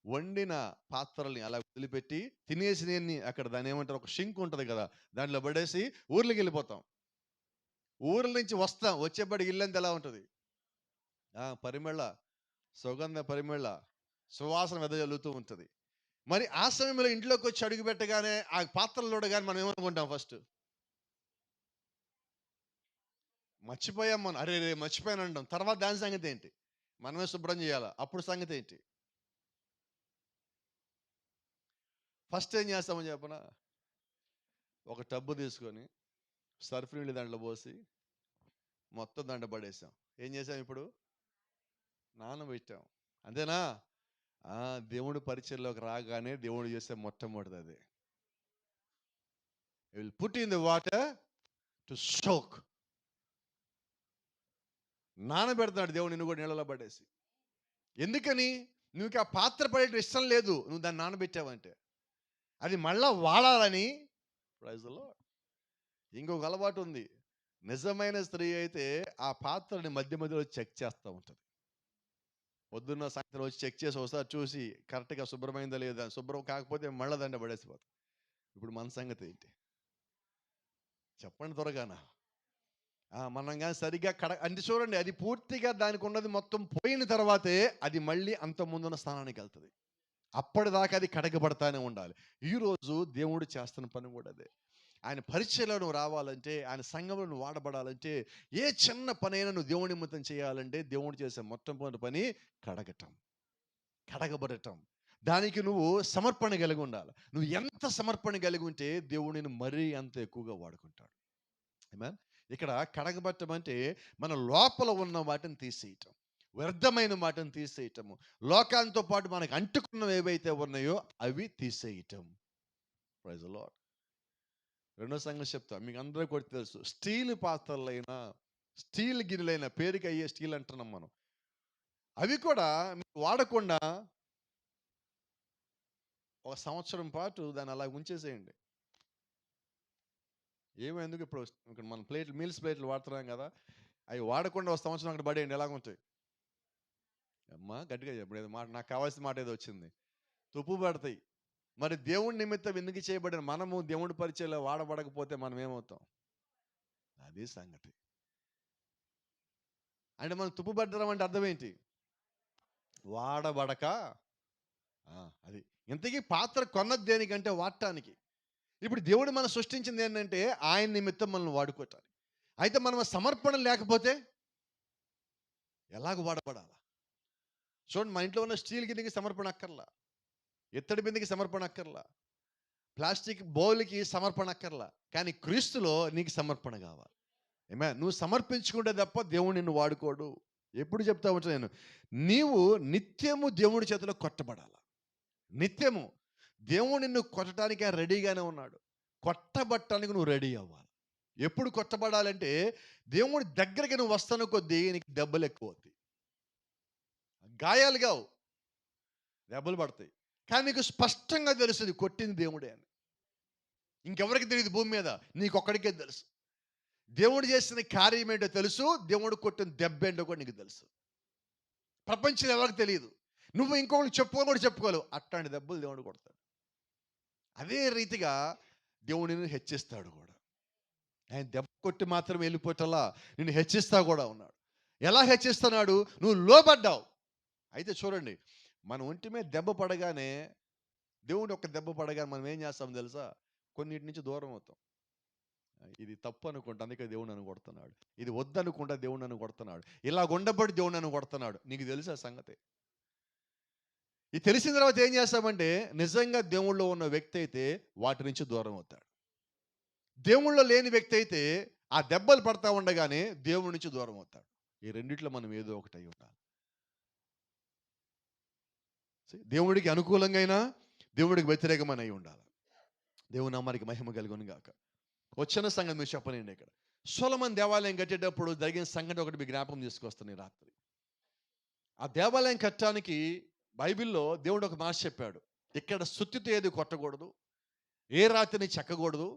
వండిన పాత్రల్ని అలా వదిలిపెట్టి, తినేసినయన్ని అక్కడ దాన్నేమంటారు, ఒక షింక్ ఉంటది కదా! దాంట్లో పడేసి ఊర్లకెళ్ళిపోతాం. ఊర్ల నుంచి వస్తాం. వచ్చేప్పటికి ఇల్లంతా ఎలా ఉంటది? పరిమళ, సుగంధ పరిమళ, సువాసన వెదజల్లుతూ ఉంటది. మరి ఆ సమయంలో ఇంట్లోకొచ్చి అడుగు పెట్టగానే, ఆ పాత్రలు చూడగానే మనం ఏమనుకుంటాం ఫస్ట్? మర్చిపోయాం మనం. అరెరే! మర్చిపోయానంటాం. తర్వాత దాని సంగతేంటి? మనమే శుభ్రం చేయాలా. అప్పుడు సంగతేంటి? ఫస్ట్ ఏం చేస్తామో చెప్పనా? ఒక టబ్బు తీసుకొని, సర్ఫ్ నీళ్ళు దాంట్లో పోసి, మొత్తం దాంట్లో పడేసాం. ఏం చేసాం ఇప్పుడు? నానబెట్టాం. అంతేనా? ఆ! దేవుడి పరిచర్లోకి రాగానే దేవుడు చేసే మొట్టమొదటిదదే. He will put in the water to soak. నానబెడతాడు దేవుడు నిన్ను కూడా నీళ్ళలో పడేసి. ఎందుకని? నీకు ఆ పాత్ర పడేయడం ఇష్టం లేదు, నువ్వు దాన్ని నానబెట్టావంటే. అది మళ్ళా వాడాలని. Praise the Lord. ఇంకొక అలవాటు ఉంది. నిజమైన స్త్రీ అయితే ఆ పాత్రని మధ్య మధ్యలో చెక్ చేస్తూ ఉంటది. పొద్దున్న సాయంత్రం వచ్చి చెక్ చేసి ఒకసారి చూసి కరెక్ట్‌గా శుభ్రమైందా లేదా? శుభ్రం కాకపోతే మళ్ళా దాంట్లో పడేసిపోతాం. ఇప్పుడు మన సంగతి ఏంటి? చెప్పండి త్వరగాన. మనం గాని సరిగ్గా అంటే చూడండి, అది పూర్తిగా దానికి ఉన్నది మొత్తం పోయిన తర్వాతే అది మళ్ళీ అంత ముందున్న స్థానానికెళ్తది. అప్పటిదాకా అది కడగబడతానే ఉండాలి. ఈరోజు దేవుడు చేస్తున్న పని కూడా అదే. ఆయన పరిచర్యలో నువ్వు రావాలంటే, ఆయన సంఘంలో నువ్వు వాడబడాలంటే, ఏ చిన్న పనైనా నువ్వు దేవుని నిమిత్తం చేయాలంటే, దేవుడు చేసే మొట్టమొదటి పని కడగటం, కడగబడటం. దానికి నువ్వు సమర్పణ కలిగి ఉండాలి. నువ్వు ఎంత సమర్పణ కలిగి ఉంటే దేవుడు నిన్ను మరీ అంత ఎక్కువగా వాడుకుంటాడు. ఆమేన్. ఇక్కడ కడగబట్టం అంటే మన లోపల ఉన్న వాటిని తీసేయటం, వ్యర్థమైన వాటిని తీసేయటము, లోకాంతో పాటు మనకు అంటుకున్నవి ఏవైతే ఉన్నాయో అవి తీసేయటం. Praise the lord. రెండో సంగతి చెప్తా, మీకు అందరికీ కూడా తెలుసు. స్టీల్ పాత్రలైనా, స్టీల్ గిన్నెలైనా, పేరుకి అయ్యే స్టీల్ అంటున్నాం మనం, అవి కూడా మీరు వాడకుండా ఒక సంవత్సరం పాటు దాన్ని అలా ఉంచేసేయండి. ఎందుకు ఇప్పుడు ఇక్కడ మనం మీల్స్ ప్లేట్లు వాడుతున్నాం కదా, అవి వాడకుండా ఒక సంవత్సరం అక్కడ పడేయండి, ఎలాగుంటాయి? అమ్మా గట్టిగా చెప్పండి, ఏదో మాట, నాకు కావాల్సిన మాట ఏదో వచ్చింది. తుప్పు పడతాయి. మరి దేవుడి నిమిత్తం ఎందుకు చేయబడిన మనము దేవుడి పరిచయంలో వాడబడకపోతే మనం ఏమవుతాం? అది సంగతి. అంటే మనం తుప్పు పడ్డం అంటే అర్థం ఏంటి? వాడబడక. అది. ఇంతకీ పాత్ర కొన్నది దేనికంటే వాడటానికి. ఇప్పుడు దేవుడు మనం సృష్టించింది ఏంటంటే ఆయన నిమిత్తం మనల్ని వాడుకోవటానికి. అయితే మనం సమర్పణ లేకపోతే ఎలాగ వాడబడాలా? చూడండి, మన ఇంట్లో ఉన్న స్టీల్ గిన్నెకి సమర్పణ అక్కర్లా, ఇత్తడి బిందెకి సమర్పణ అక్కర్లా, ప్లాస్టిక్ బౌల్కి సమర్పణ అక్కర్లా, కానీ క్రీస్తులో నీకు సమర్పణ కావాలి. నువ్వు సమర్పించుకుంటే తప్ప దేవుడు నిన్ను వాడుకోడు. ఎప్పుడు చెప్తా ఉంటాను నేను, నీవు నిత్యము దేవుడి చేతిలో కొట్టబడాల. నిత్యము దేవుడు నిన్ను కొట్టడానికి రెడీగానే ఉన్నాడు. కొట్టబట్టడానికి నువ్వు రెడీ అవ్వాలి. ఎప్పుడు కొట్టబడాలంటే, దేవుడి దగ్గరికి నువ్వు వస్తాను కొద్దీ నీకు దెబ్బలు ఎక్కువ అవుతాయి, గాయాలు కావు, దెబ్బలు పడతాయి. కానీ నీకు స్పష్టంగా తెలుస్తుంది కొట్టింది దేవుడే అని. ఇంకెవరికి తెలియదు భూమి మీద, నీకొక్కడికే తెలుసు. దేవుడు చేసిన కార్యం ఏంటో తెలుసు, దేవుడు కొట్టిన దెబ్బ ఏంటో కూడా నీకు తెలుసు. ప్రపంచంలో ఎవరికి తెలియదు. నువ్వు ఇంకొకరికి చెప్పుకోని కూడా చెప్పుకోలేవు, అట్లాంటి దెబ్బలు దేవుడు కొడతాడు. అదే రీతిగా దేవుడు నిన్ను హెచ్చిస్తాడు కూడా. ఆయన దెబ్బ కొట్టి మాత్రం వెళ్ళిపోయేటలా నిన్ను హెచ్చిస్తా కూడా ఉన్నాడు. ఎలా హెచ్చిస్తున్నాడు? నువ్వు లోబడ్డావు. అయితే చూడండి, మన ఒంటి మీద దెబ్బ పడగానే, దేవుడు ఒక దెబ్బ పడగానే మనం ఏం చేస్తాం తెలుసా? కొన్నిటి నుంచి దూరం అవుతాం. ఇది తప్పు అనుకుంటా, అందుకే దేవుడు నన్ను కొడుతున్నాడు. ఇది వద్దనుకుంటా, దేవుడు నన్ను కొడుతున్నాడు. ఇలా ఉండబడి దేవుడు నన్ను కొడుతున్నాడు. నీకు తెలుసా సంగతి? ఇది తెలిసిన తర్వాత ఏం చేస్తామంటే, నిజంగా దేవుళ్ళో ఉన్న వ్యక్తి అయితే వాటి నుంచి దూరం అవుతాడు. దేవుళ్ళో లేని వ్యక్తి అయితే ఆ దెబ్బలు పడతా ఉండగానే దేవుడి నుంచి దూరం అవుతాడు. ఈ రెండిట్లో మనం ఏదో ఒకటి అయి ఉండాలి. దేవుడికి అనుకూలంగా అయినా, దేవుడికి వ్యతిరేకమైన అయి ఉండాలి. దేవుని నామానికి మహిమ కలుగును గాక. వచ్చిన సంగతి మీరు చెప్పనండి. ఇక్కడ సొలొమోను దేవాలయం కట్టేటప్పుడు జరిగిన సంగతి ఒకటి మీకు జ్ఞాపకం తీసుకొస్తాను ఈ రాత్రి. ఆ దేవాలయం కట్టడానికి బైబిల్లో దేవుడు ఒక మాట చెప్పాడు. ఇక్కడ సుత్తితో ఏది కొట్టకూడదు, ఏ రాతిని చెక్కకూడదు,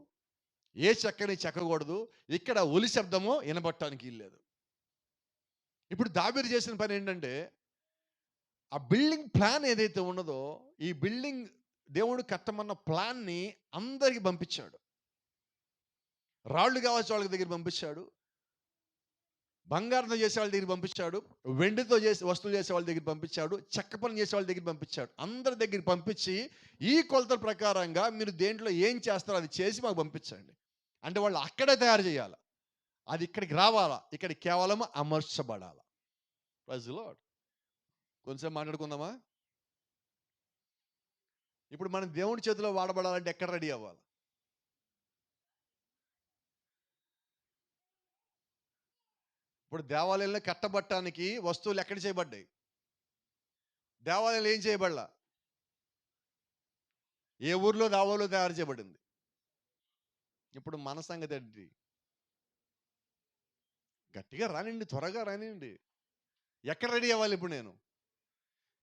ఏ చెక్కని చెక్కకూడదు, ఇక్కడ ఒలి శబ్దమో వినబట్టడానికి ఇల్లేదు. ఇప్పుడు దావీదు చేసిన పని ఏంటంటే, ఆ బిల్డింగ్ ప్లాన్ ఏదైతే ఉన్నదో, ఈ బిల్డింగ్ దేవుడు కట్టమన్న ప్లాన్ని అందరికి పంపించాడు. రాళ్ళు కావాల్సిన వాళ్ళ దగ్గర పంపించాడు, బంగారంతో చేసే వాళ్ళ దగ్గర పంపించాడు, వెండితో చేసే వస్తువులు చేసే వాళ్ళ దగ్గర పంపించాడు, చెక్క పని చేసే వాళ్ళ దగ్గర పంపించాడు. అందరి దగ్గర పంపించి ఈ కొలతల ప్రకారంగా మీరు దేంట్లో ఏం చేస్తారో అది చేసి మాకు పంపించండి అంటే, వాళ్ళు అక్కడే తయారు చేయాలి. అది ఇక్కడికి రావాలా, ఇక్కడ కేవలం అమర్చబడాలి. Praise the lord. కొంచెం మాట్లాడుకుందామా? ఇప్పుడు మనం దేవుడి చేతిలో వాడబడాలంటే ఎక్కడ రెడీ అవ్వాలి? ఇప్పుడు దేవాలయంలో కట్టబట్టడానికి వస్తువులు ఎక్కడ చేయబడ్డాయి? దేవాలయంలో ఏం చేయబడలా? ఏ ఊర్లో దావాలో తయారు చేయబడింది. ఇప్పుడు మన సంగతి ఏంటి? గట్టిగా రానండి, త్వరగా రానండి. ఎక్కడ రెడీ అవ్వాలి? ఇప్పుడు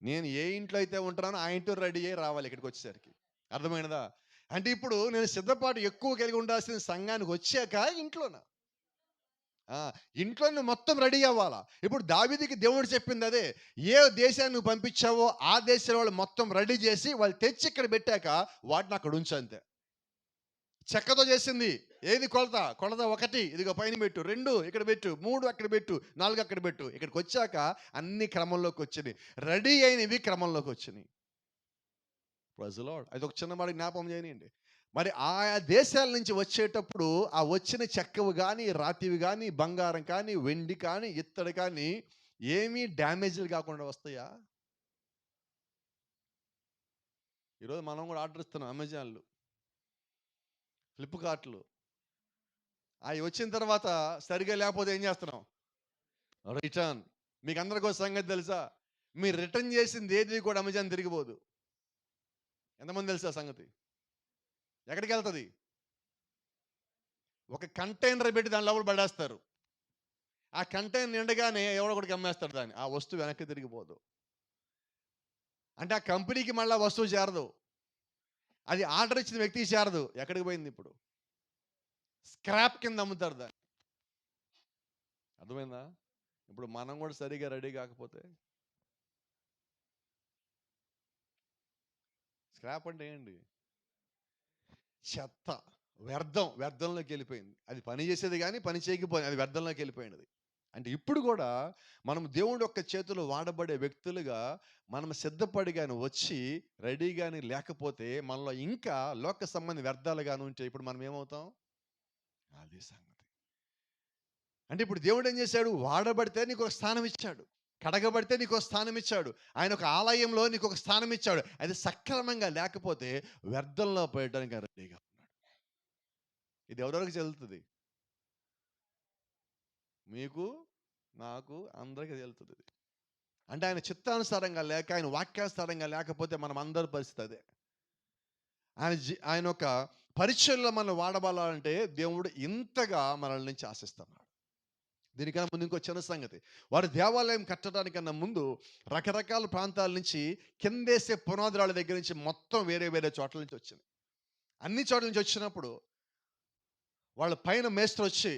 నేను ఏ ఇంట్లో అయితే ఉంటున్నానో ఆ ఇంట్లో రెడీ అయ్యి రావాలి ఇక్కడికి వచ్చేసరికి. అర్థమైనదా? అంటే ఇప్పుడు నేను సిద్ధపాటు ఎక్కువ కలిగి ఉండాల్సిన సంఘానికి వచ్చాక ఇంట్లోనా? ఇంట్లో నువ్వు మొత్తం రెడీ అవ్వాలా. ఇప్పుడు దావీదుకి దేవుడు చెప్పింది అదే. ఏ దేశాన్ని నువ్వు పంపించావో ఆ దేశంలో వాళ్ళు మొత్తం రెడీ చేసి వాళ్ళు తెచ్చి ఇక్కడ పెట్టాక వాటిని అక్కడ ఉంచు అంతే. చెక్కతో చేసింది. ఏది కొలత? కొలత 1 ఇదిగో పైన పెట్టు, 2 ఇక్కడ పెట్టు, 3 అక్కడ పెట్టు, 4 అక్కడ పెట్టు. ఇక్కడికి వచ్చాక అన్ని క్రమంలోకి వచ్చినాయి. రెడీ అయినవి క్రమంలోకి వచ్చినాయి. Praise the Lord. అది ఒక చిన్న మాట జ్ఞాపకం చేయనియండి. మరి ఆయా దేశాల నుంచి వచ్చేటప్పుడు ఆ వచ్చిన చెక్కవి కానీ, రాతివి కానీ, బంగారం కానీ, వెండి కానీ, ఇత్తడి కానీ ఏమీ డ్యామేజ్లు కాకుండా వస్తాయా? ఈరోజు మనం కూడా ఆర్డర్ ఇస్తున్నాం, అమెజాన్లు, ఫ్లిప్కార్ట్లు. అవి వచ్చిన తర్వాత సరిగా లేకపోతే ఏం చేస్తున్నాం? రిటర్న్. మీకు అందరికీ ఒక సంగతి తెలుసా? మీరు రిటర్న్ చేసింది ఏది కూడా అమెజాన్ తిరిగిపోదు. ఎంతమంది తెలుసా సంగతి? ఎక్కడికి వెళ్తుంది? ఒక కంటైనర్ పెట్టి దాని లోపల పడేస్తారు. ఆ కంటైనర్ నిండగానే ఎవడో ఒకటికి అమ్మేస్తాడు దాన్ని. ఆ వస్తువు వెనక్కి తిరిగిపోదు. అంటే ఆ కంపెనీకి మళ్ళీ వస్తువు చేరదు, అది ఆర్డర్ ఇచ్చిన వ్యక్తికి చేరదు. ఎక్కడికి పోయింది? ఇప్పుడు స్క్రాప్ కింద అమ్ముతారు దాన్ని. అర్థమైందా? ఇప్పుడు మనం కూడా సరిగా రెడీ కాకపోతే, స్క్రాప్ అంటే ఏంటి? చెత్త, వ్యర్థంలోకి వెళ్ళిపోయింది. అది పని చేసేది కానీ పని చేయకపోయింది, అది వ్యర్థంలోకి వెళ్ళిపోయినది. అంటే ఇప్పుడు కూడా మనం దేవుడి యొక్క చేతులు వాడబడే వ్యక్తులుగా మనం సిద్ధపడి కానీ వచ్చి రెడీ కానీ లేకపోతే, మనలో ఇంకా లోక సంబంధి వ్యర్థాలు కానీ ఉంటే ఇప్పుడు మనం ఏమవుతాం? అది సంగతి. అంటే ఇప్పుడు దేవుడు ఏం చేశాడు? వాడబడితే నీకు ఒక స్థానం ఇచ్చాడు, కడగబడితే నీకు ఒక స్థానం ఇచ్చాడు, ఆయన ఒక ఆలయంలో నీకు ఒక స్థానం ఇచ్చాడు. అది సక్రమంగా లేకపోతే వ్యర్థంలో పోయడానికి రెడీగా ఉన్నాడు. ఇది ఎవరెవరికి చెల్లుతుంది? మీకు, నాకు, అందరికీ చెల్లుతుంది. అంటే ఆయన చిత్తానుసారంగా లేక, ఆయన వాక్యానుసారంగా లేకపోతే మనం అందరి పరిస్థితి అదే. ఆయన ఒక పరిచయంలో మనం వాడబడాలంటే దేవుడు ఇంతగా మనల్ని నుంచి ఆశిస్తున్నాడు. దీనికన్నా ముందు ఇంకో చిన్న సంగతి. వారు దేవాలయం కట్టడానికన్నా ముందు రకరకాల ప్రాంతాల నుంచి, కిందేసే పునాదురాళ్ళ దగ్గర నుంచి మొత్తం వేరే వేరే చోట్ల నుంచి వచ్చింది. అన్ని చోట్ల నుంచి వచ్చినప్పుడు వాళ్ళ పైన మేస్త్రి వచ్చి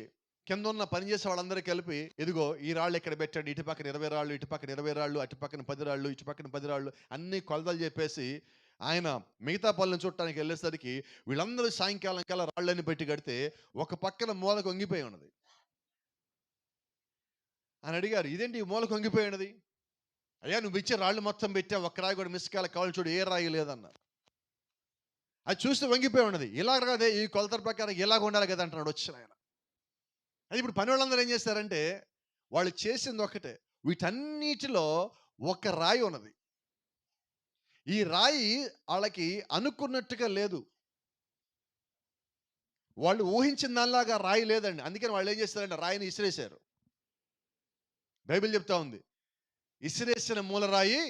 కింద ఉన్న పనిచేసే వాళ్ళందరికీ కలిపి, ఇదిగో ఈ రాళ్ళు ఇక్కడ పెట్టండి, ఇటు పక్కన 20 రాళ్ళు, ఇటు పక్కన 20 రాళ్ళు, అటు పక్కన 10 రాళ్ళు, ఇటు పక్కన 10 రాళ్ళు, అన్ని కొలతలు చెప్పేసి ఆయన మిగతా పనులను చూడటానికి వెళ్ళేసరికి వీళ్ళందరూ సాయంకాలం కల్లా రాళ్ళని పెట్టి కడితే ఒక పక్కన మూలకు వంగిపోయి ఉన్నది. అని అడిగారు, ఇదేంటి ఈ మూలకు వంగిపోయి ఉన్నది? అయ్యా నువ్వు ఇచ్చే రాళ్ళు మొత్తం పెట్టా, ఒక్క రాయి కూడా మిస్ కాల, కావాలి చూడు ఏ రాయి లేదన్నారు. అది చూస్తే వంగిపోయి ఉన్నది. ఇలా కాదే, ఈ కొలతల ప్రకారం ఇలాగ ఉండాలి కదా అంటున్నాడు వచ్చిన ఆయన. అది ఇప్పుడు పని వాళ్ళందరూ ఏం చేస్తారంటే వాళ్ళు చేసింది ఒకటే, వీటన్నిటిలో ఒక రాయి ఉన్నది. ఈ రాయి వాళ్ళకి అనుకున్నట్టుగా లేదు, వాళ్ళు ఊహించిన దానిలాగా రాయి లేదండి. అందుకని వాళ్ళు ఏం చేస్తారంటే రాయిని ఇసిరేశారు. బైబిల్ చెప్తా ఉంది, ఇసిరేసిన మూలరాయి.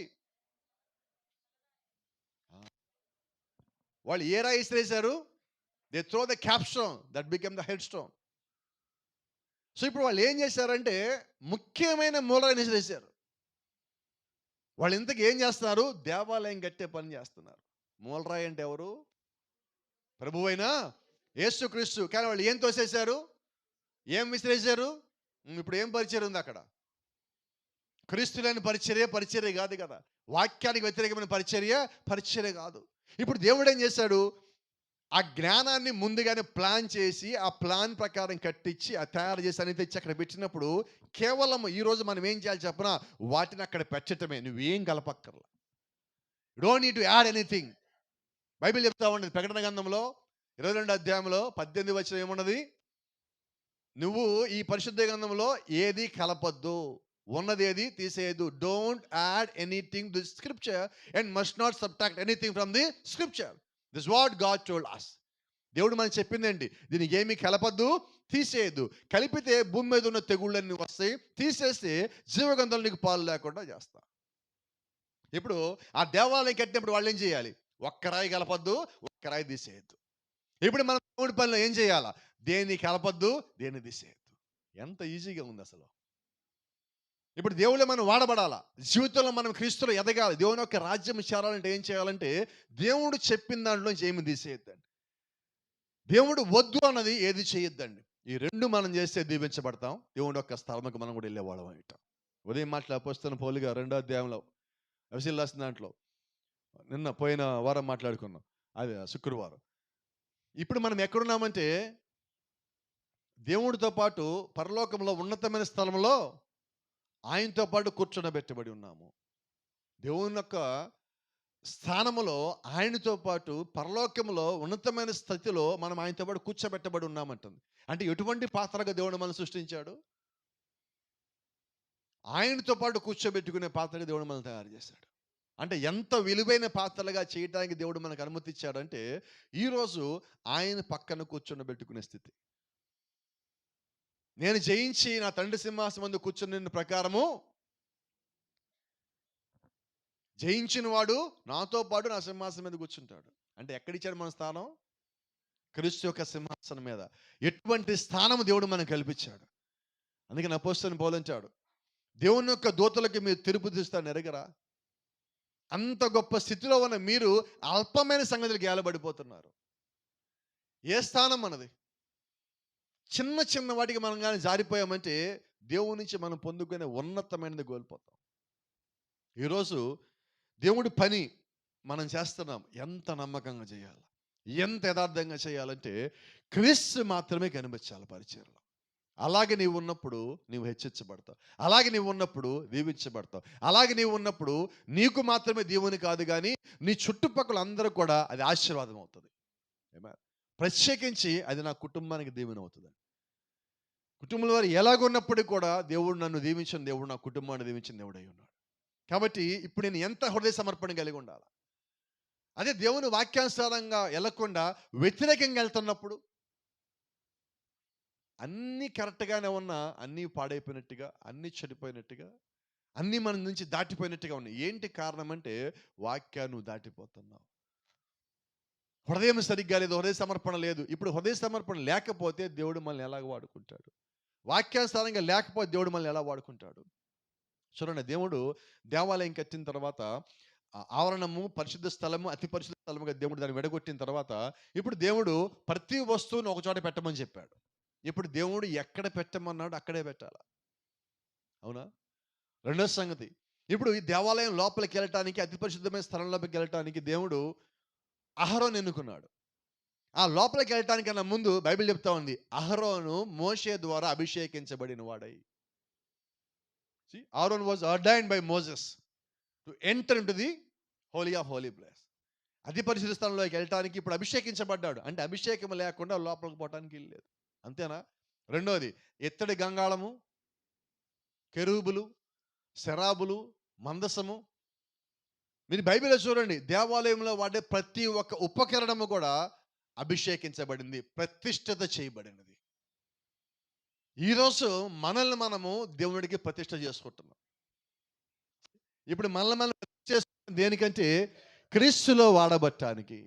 వాళ్ళు ఏ రాయి ఇసిరేశారు? They throw the capstone that become the head stone. So ఇప్పుడు వాళ్ళు ఏం చేశారంటే ముఖ్యమైన మూలరాయిని ఇసిరేశారు. వాళ్ళు ఇంతకు ఏం చేస్తున్నారు? దేవాలయం కట్టే పని చేస్తున్నారు. మూలరాయి అంటే ఎవరు? ప్రభువైన యేసుక్రీస్తు. కానీ వాళ్ళు ఏం తోసేశారు? ఏం విసిరేశారు? ఇప్పుడు ఏం పరిచర్య ఉంది అక్కడ? క్రీస్తులేని పరిచర్య కాదు కదా. వాక్యానికి వ్యతిరేకమైన పరిచర్య కాదు. ఇప్పుడు దేవుడు ఏం చేశాడు? ఆ జ్ఞానాన్ని ముందుగానే ప్లాన్ చేసి ఆ ప్లాన్ ప్రకారం కట్టించి ఆ తయారు చేసి అని తెచ్చి అక్కడ పెట్టినప్పుడు కేవలం ఈరోజు మనం ఏం చేయాలి చెప్పనా? వాటిని అక్కడ పెట్టడమే, నువ్వేం కలపక్కర్లా. Don't need to add anything. Bible చెప్తా ఉండేది ప్రకటన గ్రంథంలో 22 అధ్యాయంలో 18 వచనం ఏమున్నది? నువ్వు ఈ పరిశుద్ధ గ్రంథంలో ఏది కలపద్దు, ఉన్నది ఏది తీసేయద్దు. Don't add anything to scripture and must not subtract anything from the scripture. This what God told us. దేవుడు మనకి చెప్పిందేంటి? దీనికి ఏమీ కలపద్దు, తీసేయద్దు. కలిపితే భూమి మీద ఉన్న తెగుళ్ళన్నీ వస్తాయి, తీసేస్తే జీవగంధంలో నీకు పాలు లేకుండా చేస్తా. ఇప్పుడు ఆ దేవాలయం కట్టినప్పుడు వాళ్ళు ఏం చేయాలి? ఒక్క రాయి కలపద్దు, ఒక్క రాయి తీసేయద్దు. ఇప్పుడు మనం దేవుడి పనిలో ఏం చేయాలా? దేన్ని కలపద్దు, దేన్ని తీసేయద్దు. ఎంత ఈజీగా ఉంది అసలు. ఇప్పుడు దేవుళ్ళు మనం వాడబడాలా, జీవితంలో మనం క్రీస్తులో ఎదగాలి, దేవుని యొక్క రాజ్యం చేరాలంటే ఏం చేయాలంటే దేవుడు చెప్పిన దాంట్లోంచి ఏమి తీసేయద్దండి. దేవుడు వద్దు అన్నది ఏది చేయొద్దండి. ఈ రెండు మనం చేస్తే దీవించబడతాం, దేవుడి యొక్క స్థలంకి మనం కూడా వెళ్ళేవాళ్ళం అంటాం. ఉదయం మాటలు అపోస్తలుడైన పౌలు గారు 2వ అధ్యాయంలో ఎఫెసీయులకు రాసిన దాంట్లో నిన్న పోయిన వారం మాట్లాడుకున్నాం, అది శుక్రవారం. ఇప్పుడు మనం ఎక్కడున్నామంటే దేవుడితో పాటు పరలోకంలో ఉన్నతమైన స్థలంలో ఆయనతో పాటు కూర్చొనబెట్టబడి ఉన్నాము. దేవుని యొక్క స్థానములో ఆయనతో పాటు పరలోకంలో ఉన్నతమైన స్థితిలో మనం ఆయనతో పాటు కూర్చోబెట్టబడి ఉన్నామంటుంది. అంటే ఎటువంటి పాత్రగా దేవుడు మనం సృష్టించాడు? ఆయనతో పాటు కూర్చోబెట్టుకునే పాత్రగా దేవుడు మనం తయారు చేశాడు. అంటే ఎంత విలువైన పాత్రలుగా చేయడానికి దేవుడు మనకు అనుమతి ఇచ్చాడంటే ఈరోజు ఆయన పక్కన కూర్చొనబెట్టుకునే స్థితి. నేను జయించి నా తండ్రి సింహాసనం ముందు కూర్చున్న ప్రకారము జయించిన వాడు నాతో పాటు నా సింహాసనం మీద కూర్చుంటాడు. అంటే ఎక్కడిచ్చాడు మన స్థానం? క్రీస్తు యొక్క సింహాసనం మీద. ఎటువంటి స్థానం దేవుడు మనకు కల్పించాడు. అందుకని అపోస్తలుడైన పౌలు అంటాడు, దేవుని యొక్క దూతలకి మీరు తీర్పు తీస్తారని ఎరగరా? అంత గొప్ప స్థితిలో ఉన్న మీరు అల్పమైన సంగతులకు ఏలబడిపోతున్నారు. ఏ స్థానం మనది? చిన్న చిన్న వాటికి మనం కానీ జారిపోయామంటే దేవుడి నుంచి మనం పొందుకునే ఉన్నతమైనది కోల్పోతాం. ఈరోజు దేవుడి పని మనం చేస్తున్నాం, ఎంత నమ్మకంగా చేయాలి, ఎంత యథార్థంగా చేయాలంటే క్రీస్తు మాత్రమే కనిపించాలి పరిచర్యలో. అలాగే నీవు ఉన్నప్పుడు నీవు హెచ్చరించబడతావు, అలాగే నీవు ఉన్నప్పుడు దీవించబడతావు, అలాగే నీవు ఉన్నప్పుడు నీకు మాత్రమే దేవుని కాదు కానీ నీ చుట్టుపక్కల అందరూ కూడా అది ఆశీర్వాదం అవుతుంది. ప్రత్యేకించి అది నా కుటుంబానికి దీవెన అవుతుంది. కుటుంబంలో వారు ఎలాగున్నప్పటికీ కూడా దేవుడు నన్ను దీవించిన దేవుడు నా కుటుంబాన్ని దీవించిన దేవుడు అయి ఉన్నాడు. కాబట్టి ఇప్పుడు నేను ఎంత హృదయ సమర్పణ కలిగి ఉండాలి? అదే దేవుని వాక్యానుసారంగా వెళ్ళకుండా వ్యతిరేకంగా వెళ్తున్నప్పుడు అన్నీ కరెక్ట్గానే ఉన్నా అన్నీ పాడైపోయినట్టుగా, అన్నీ చెడిపోయినట్టుగా, అన్నీ మన నుంచి దాటిపోయినట్టుగా ఉన్నాయి. ఏంటి కారణం అంటే వాక్యాన్ని దాటిపోతున్నావు. హృదయం సరిగ్గా లేదు, హృదయ సమర్పణ లేదు. ఇప్పుడు హృదయ సమర్పణ లేకపోతే దేవుడు మనల్ని ఎలాగ వాడుకుంటాడు? వాక్యానుసారంగా లేకపోతే దేవుడు మనల్ని ఎలా వాడుకుంటాడు? చూడండి, దేవుడు దేవాలయం కట్టిన తర్వాత ఆవరణము, పరిశుద్ధ స్థలము, అతి పరిశుద్ధ స్థలముగా దేవుడు దాన్ని విడగొట్టిన తర్వాత ఇప్పుడు దేవుడు ప్రతి వస్తువును ఒక చోట పెట్టమని చెప్పాడు. ఇప్పుడు దేవుడు ఎక్కడ పెట్టమన్నాడు అక్కడే పెట్టాలి. అవునా? రెండో సంగతి, ఇప్పుడు ఈ దేవాలయం లోపలికి వెళ్ళటానికి, అతి పరిశుద్ధమైన స్థలంలోకి వెళ్ళటానికి దేవుడు అహరోను ఎన్నుకున్నాడు. ఆ లోపలికి వెళ్ళటానికన్నా ముందు బైబిల్ చెప్తా ఉంది, అహరోను మోషే ద్వారా అభిషేకించబడిన వాడై. Aaron was ordained by Moses to enter into the holy of holy place. అతి పరిశుద్ధ స్థలంలోకి వెళ్ళటానికి ఇప్పుడు అభిషేకించబడ్డాడు. అంటే అభిషేకం లేకుండా లోపలికి పోవటానికి లేదు. అంతేనా? రెండోది, ఎత్తడి గంగాళము, కెరూబులు, శరాబులు, మందసము. మీరు బైబిల్లో చూడండి, దేవాలయంలో వాడే ప్రతి ఒక్క ఉపకరణము కూడా అభిషేకించబడింది, ప్రతిష్ఠిత చేయబడినది. ఈరోజు మనల్ని మనము దేవుడికి ప్రతిష్ఠ చేసుకుంటున్నాం. ఇప్పుడు మనల్ని మనం చేసుకుంటున్నాం దేనికంటే, క్రీస్తులో వాడబట్టానికి,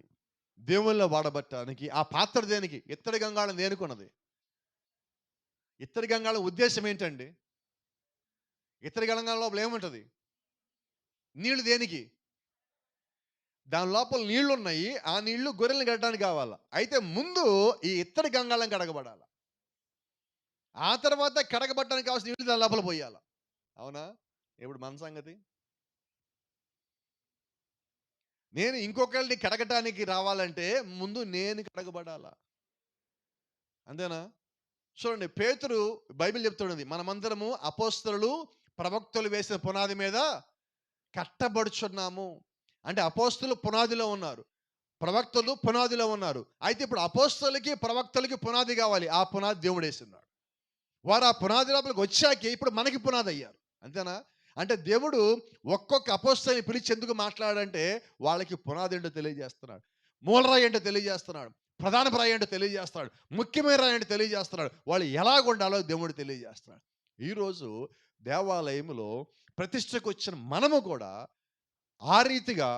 దేవుళ్ళలో వాడబట్టానికి. ఆ పాత్ర దేనికి? ఇత్తడి గంగాళం దేనికున్నది? ఇత్తడి గంగాళం ఉద్దేశం ఏంటండి? ఇత్తడి గంగాళం లోపల ఏముంటుంది? నీళ్లు దేనికి? దాని లోపల నీళ్లు ఉన్నాయి. ఆ నీళ్లు గొర్రెలను కట్టడానికి కావాలా. అయితే ముందు ఈ ఇత్తడి గంగాళం కడగబడాల. ఆ తర్వాత కడగబట్టడానికి కావాల్సిన నీళ్లు దాని లోపల పోయాల. అవునా? ఇప్పుడు మన సంగతి, నేను ఇంకొకరిని కడగటానికి రావాలంటే ముందు నేను కడగబడాలా. అంతేనా? చూడండి, పేతురు బైబిల్ చెప్తున్నది, మనమందరము అపోస్తలులు ప్రవక్తలు వేసిన పునాది మీద కట్టబడుచున్నాము. అంటే అపోస్తలు పునాదిలో ఉన్నారు, ప్రవక్తలు పునాదిలో ఉన్నారు. అయితే ఇప్పుడు అపోస్తలకి ప్రవక్తలకి పునాది కావాలి. ఆ పునాది దేవుడు వేస్తున్నాడు. వారు ఆ పునాది లోపలికి వచ్చాక ఇప్పుడు మనకి పునాది అయ్యారు. అంతేనా? అంటే దేవుడు ఒక్కొక్క అపోస్తలుని పిలిచి ఎందుకు మాట్లాడంటే, వాళ్ళకి పునాది ఏంటో తెలియజేస్తున్నాడు, మూలరాయి ఏంటో తెలియజేస్తున్నాడు, ప్రధాన రాయి ఏంటో తెలియజేస్తున్నాడు, ముఖ్యమైన రాయి ఏంటో తెలియజేస్తున్నాడు, వాళ్ళు ఎలాగ ఉండాలో దేవుడు తెలియజేస్తున్నాడు. ఈరోజు దేవాలయంలో ప్రతిష్టకు వచ్చిన మనము కూడా ఆ రీతిగా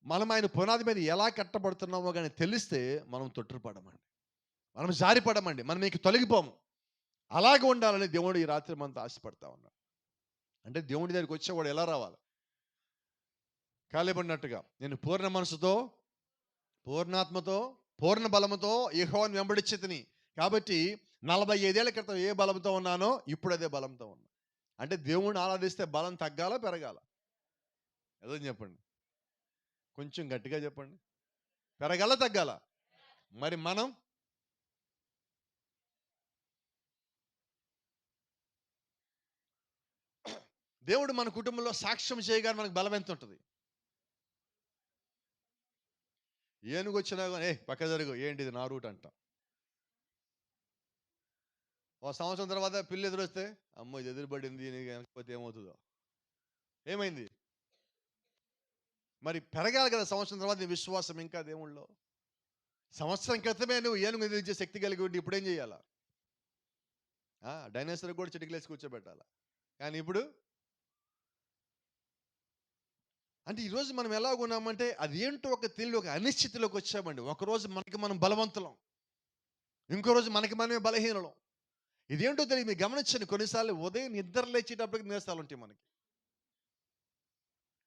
మనం ఆయన పునాది మీద ఎలా కట్టబడుతున్నామో కానీ తెలిస్తే మనం తొట్టుపడమండి, మనం జారిపడమండి, మనం మీకు తొలగిపోము. అలాగే ఉండాలని దేవుడు ఈ రాత్రి మనతో ఆశపడతా ఉన్నాడు. అంటే దేవుడి దగ్గరికి వచ్చేవాడు ఎలా రావాలి? కాలేబడినట్టుగా, నేను పూర్ణ మనసుతో, పూర్ణాత్మతో, పూర్ణ బలముతో యెహోవాను వెంబడించితిని. కాబట్టి 45 ఏళ్ల క్రితం ఏ బలంతో ఉన్నానో ఇప్పుడు అదే బలంతో ఉన్నా. అంటే దేవుణ్ణి ఆరాధిస్తే బలం తగ్గాల పెరగాల? ఏదో చెప్పండి, కొంచెం గట్టిగా చెప్పండి. పెరగాల తగ్గాల? మరి మనం దేవుడు మన కుటుంబంలో సాక్ష్యం చేయగానే మనకు బలం ఎంత ఉంటుంది? ఏనుగు వచ్చినా కానీ పక్క జరుగు, ఏంటిది నా రూట్ అంటాం. ఒక సంవత్సరం తర్వాత పిల్లి ఎదురొస్తే, అమ్మో ఇది ఎదురుపడింది, వెనకపోతే ఏమవుతుందో. ఏమైంది? మరి పెరగాలి కదా సంవత్సరం తర్వాత నీ విశ్వాసం ఇంకా దేవుళ్ళో. సంవత్సరం క్రితమే నువ్వు ఏనుగు ఎదిరించే శక్తి కలిగి ఉండి ఇప్పుడేం చేయాలా? డైనోసార్ కూడా చిటికలేసి కూర్చోబెట్టాలా. కానీ ఇప్పుడు అంటే ఈరోజు మనం ఎలా ఉన్నామంటే, అది ఏంటో ఒక తెలియని ఒక అనిశ్చితిలోకి వచ్చామండి. ఒకరోజు మనకి మనం బలవంతులం, ఇంకో రోజు మనకి మనమే బలహీనలం. ఇదేంటో తెలియదు. మీరు గమనించండి, కొన్నిసార్లు ఉదయం నిద్ర లేచేటప్పటికి నీరసాలు ఉంటాయి మనకి.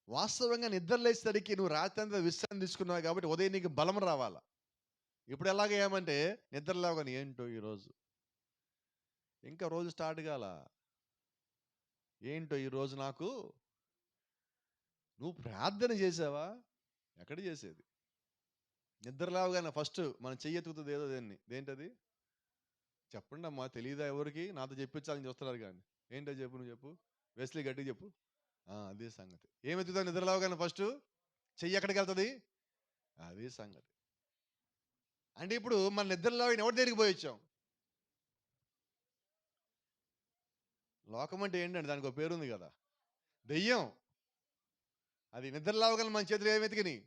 వాస్తవంగా నిద్ర లేచేసరికి నువ్వు రాత్రి అంతా విశ్రాంతి తీసుకున్నావు కాబట్టి ఉదయం నీకు బలం రావాలా. ఇప్పుడు ఎలాగ ఏమంటే నిద్ర లేవగానే ఏంటో ఈరోజు ఇంకా రోజు స్టార్ట్ కాల, ఏంటో ఈరోజు నాకు. నువ్వు ప్రార్థన చేసావా? ఎక్కడ చేసేది? నిద్ర లేవగానే ఫస్ట్ మనం చెయ్యెత్తుకుతుంది ఏదో దేంటది చెప్పండి అమ్మా, తెలియదా ఎవరికి? నాతో చెప్పించాలని చూస్తున్నారు కానీ. ఏంటో చెప్పు, నువ్వు చెప్పు, వెస్లీ గట్టిగా చెప్పు. అదే సంగతి. ఏమెత్తుతా నిద్ర లేవగానే ఫస్ట్ చెయ్యి ఎక్కడికి వెళ్తుంది? అదే సంగతి. అంటే ఇప్పుడు మన నిద్ర లేవగానే ఎవరి దగ్గరికి పోయి వచ్చాం? లోకం అంటే ఏంటండి, దానికి ఒక పేరు ఉంది కదా, దెయ్యం. అది నిద్ర లేవగానే మన చేతులు ఏమి ఎతికినాయి?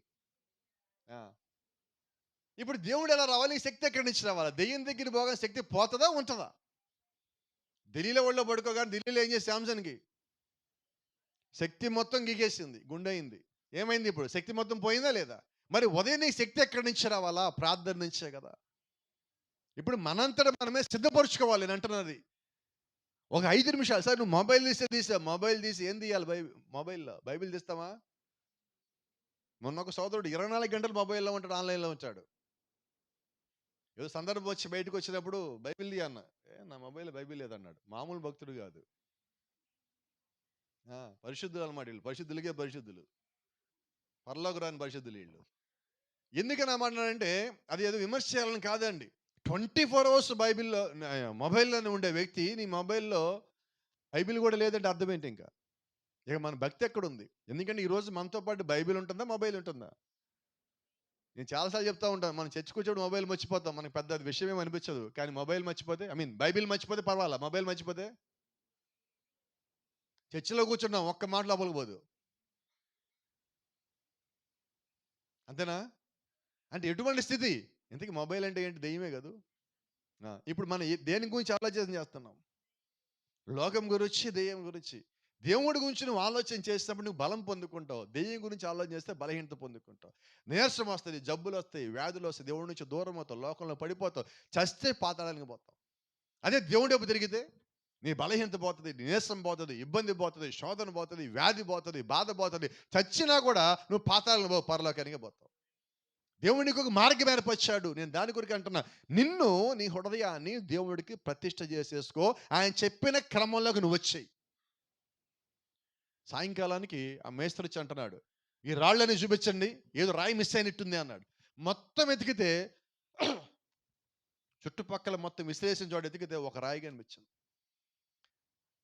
ఇప్పుడు దేవుడు ఎలా రావాలి? ఈ శక్తి ఎక్కడి నుంచి రావాలి? దెయ్యం దగ్గర పోగానే శక్తి పోతుందా ఉంటుందా? ఢిల్లీలో ఒళ్ళో పడుకోగానే ఢిల్లీలో ఏం చేసి శాంసన్కి శక్తి మొత్తం గీకేసింది, గుండె అయింది. ఏమైంది? ఇప్పుడు శక్తి మొత్తం పోయిందా లేదా? మరి ఉదయం నీ శక్తి ఎక్కడి నుంచి రావాలా? ప్రార్థన నుంచే కదా. ఇప్పుడు మనంతటా మనమే సిద్ధపరచుకోవాలి. నేను అంటున్నది ఒక 5 నిమిషాలు. సార్ నువ్వు మొబైల్ తీసా, మొబైల్ తీసి ఏం తీయాలి? మొబైల్లో బైబిల్ తీస్తావా? మొన్న ఒక సోదరుడు 24 గంటలు మొబైల్లో ఉంటాడు, ఆన్లైన్లో ఉంటాడు. ఏదో సందర్భం వచ్చి బయటకు వచ్చినప్పుడు బైబిల్ తీ అన్న, నా మొబైల్లో బైబిల్ లేదన్నాడు. మామూలు భక్తుడు కాదు. పరిశుద్ధులు అన్నమాట వీళ్ళు. పరిశుద్ధులకే పరిశుద్ధులు. పరలోకి రాని పరిశుద్ధులు వీళ్ళు. ఎందుకని ఆ మాట అన్నానంటే అది ఏదో విమర్శ చేయాలని కాదండి. 24 అవర్స్ బైబిల్‌లో మొబైల్‌లోనే ఉండే వ్యక్తి నీ మొబైల్‌లో బైబిల్ కూడా లేదంటే అర్థం ఏంటి ఇంకా? ఇక మన భక్తి ఎక్కడుంది? ఎందుకంటే ఈరోజు మనతో పాటు బైబిల్ ఉంటుందా? మొబైల్ ఉంటుందా? నేను చాలా సార్లు చెప్తా ఉంటాను. మనం చర్చ్‌కి వచ్చేప్పుడు మొబైల్ మర్చిపోతాం. మనకు పెద్ద అది విషయం ఏమి అనిపించదు. కానీ మొబైల్ మర్చిపోతే బైబిల్ మర్చిపోతే పర్వాలా. మొబైల్ మర్చిపోతే చర్చిలో కూర్చున్నాం. ఒక్క మాట లోపలికి పోదు. అంతేనా? అంటే ఎటువంటి స్థితి? ఇంతకీ మొబైల్ అంటే ఏంటి? దెయ్యమే కదూ! ఇప్పుడు మనం దేని గురించి ఆలోచన చేస్తున్నాం? లోకం గురించి, దెయ్యం గురించి. దేవుడి గురించి నువ్వు ఆలోచన చేసినప్పుడు నువ్వు బలం పొందుకుంటావు. దెయ్యం గురించి ఆలోచన చేస్తే బలహీనత పొందుకుంటావు. నీరసం వస్తది, జబ్బులొస్తాయి, వ్యాధులొస్తాయి, దేవుడి నుంచి దూరం అవుతావు, లోకంలో పడిపోతావు, చస్తే పాతాళానికి పోతావు. అదే దేవుడి వైపు తిరిగితే నీ బలహీనత పోతది, నీరసం పోతది, ఇబ్బంది పోతది, శోధన పోతది, వ్యాధి పోతది, బాధ పోతది. చచ్చినా కూడా నువ్వు పాతాళానికి పోవు, పరలోకానికి పోతావు. దేవుడు నీకు ఒక మార్గం ఏర్పరిచాడు. నేను దాని కొరకు అంటున్నా. నిన్ను నీ హృదయాన్ని దేవుడికి ప్రతిష్ఠ చేసేసుకో. ఆయన చెప్పిన క్రమంలోకి నువ్వు వచ్చేయి. సాయంకాలానికి ఆ మేస్త్రి వచ్చి అంటున్నాడు, ఈ రాళ్ళని చూపించండి, ఏదో రాయి మిస్ అయినట్టుంది అన్నాడు. మొత్తం ఎతికితే చుట్టుపక్కల మొత్తం విశ్లేషణ చోట ఎతికితే ఒక రాయి కనిపించింది.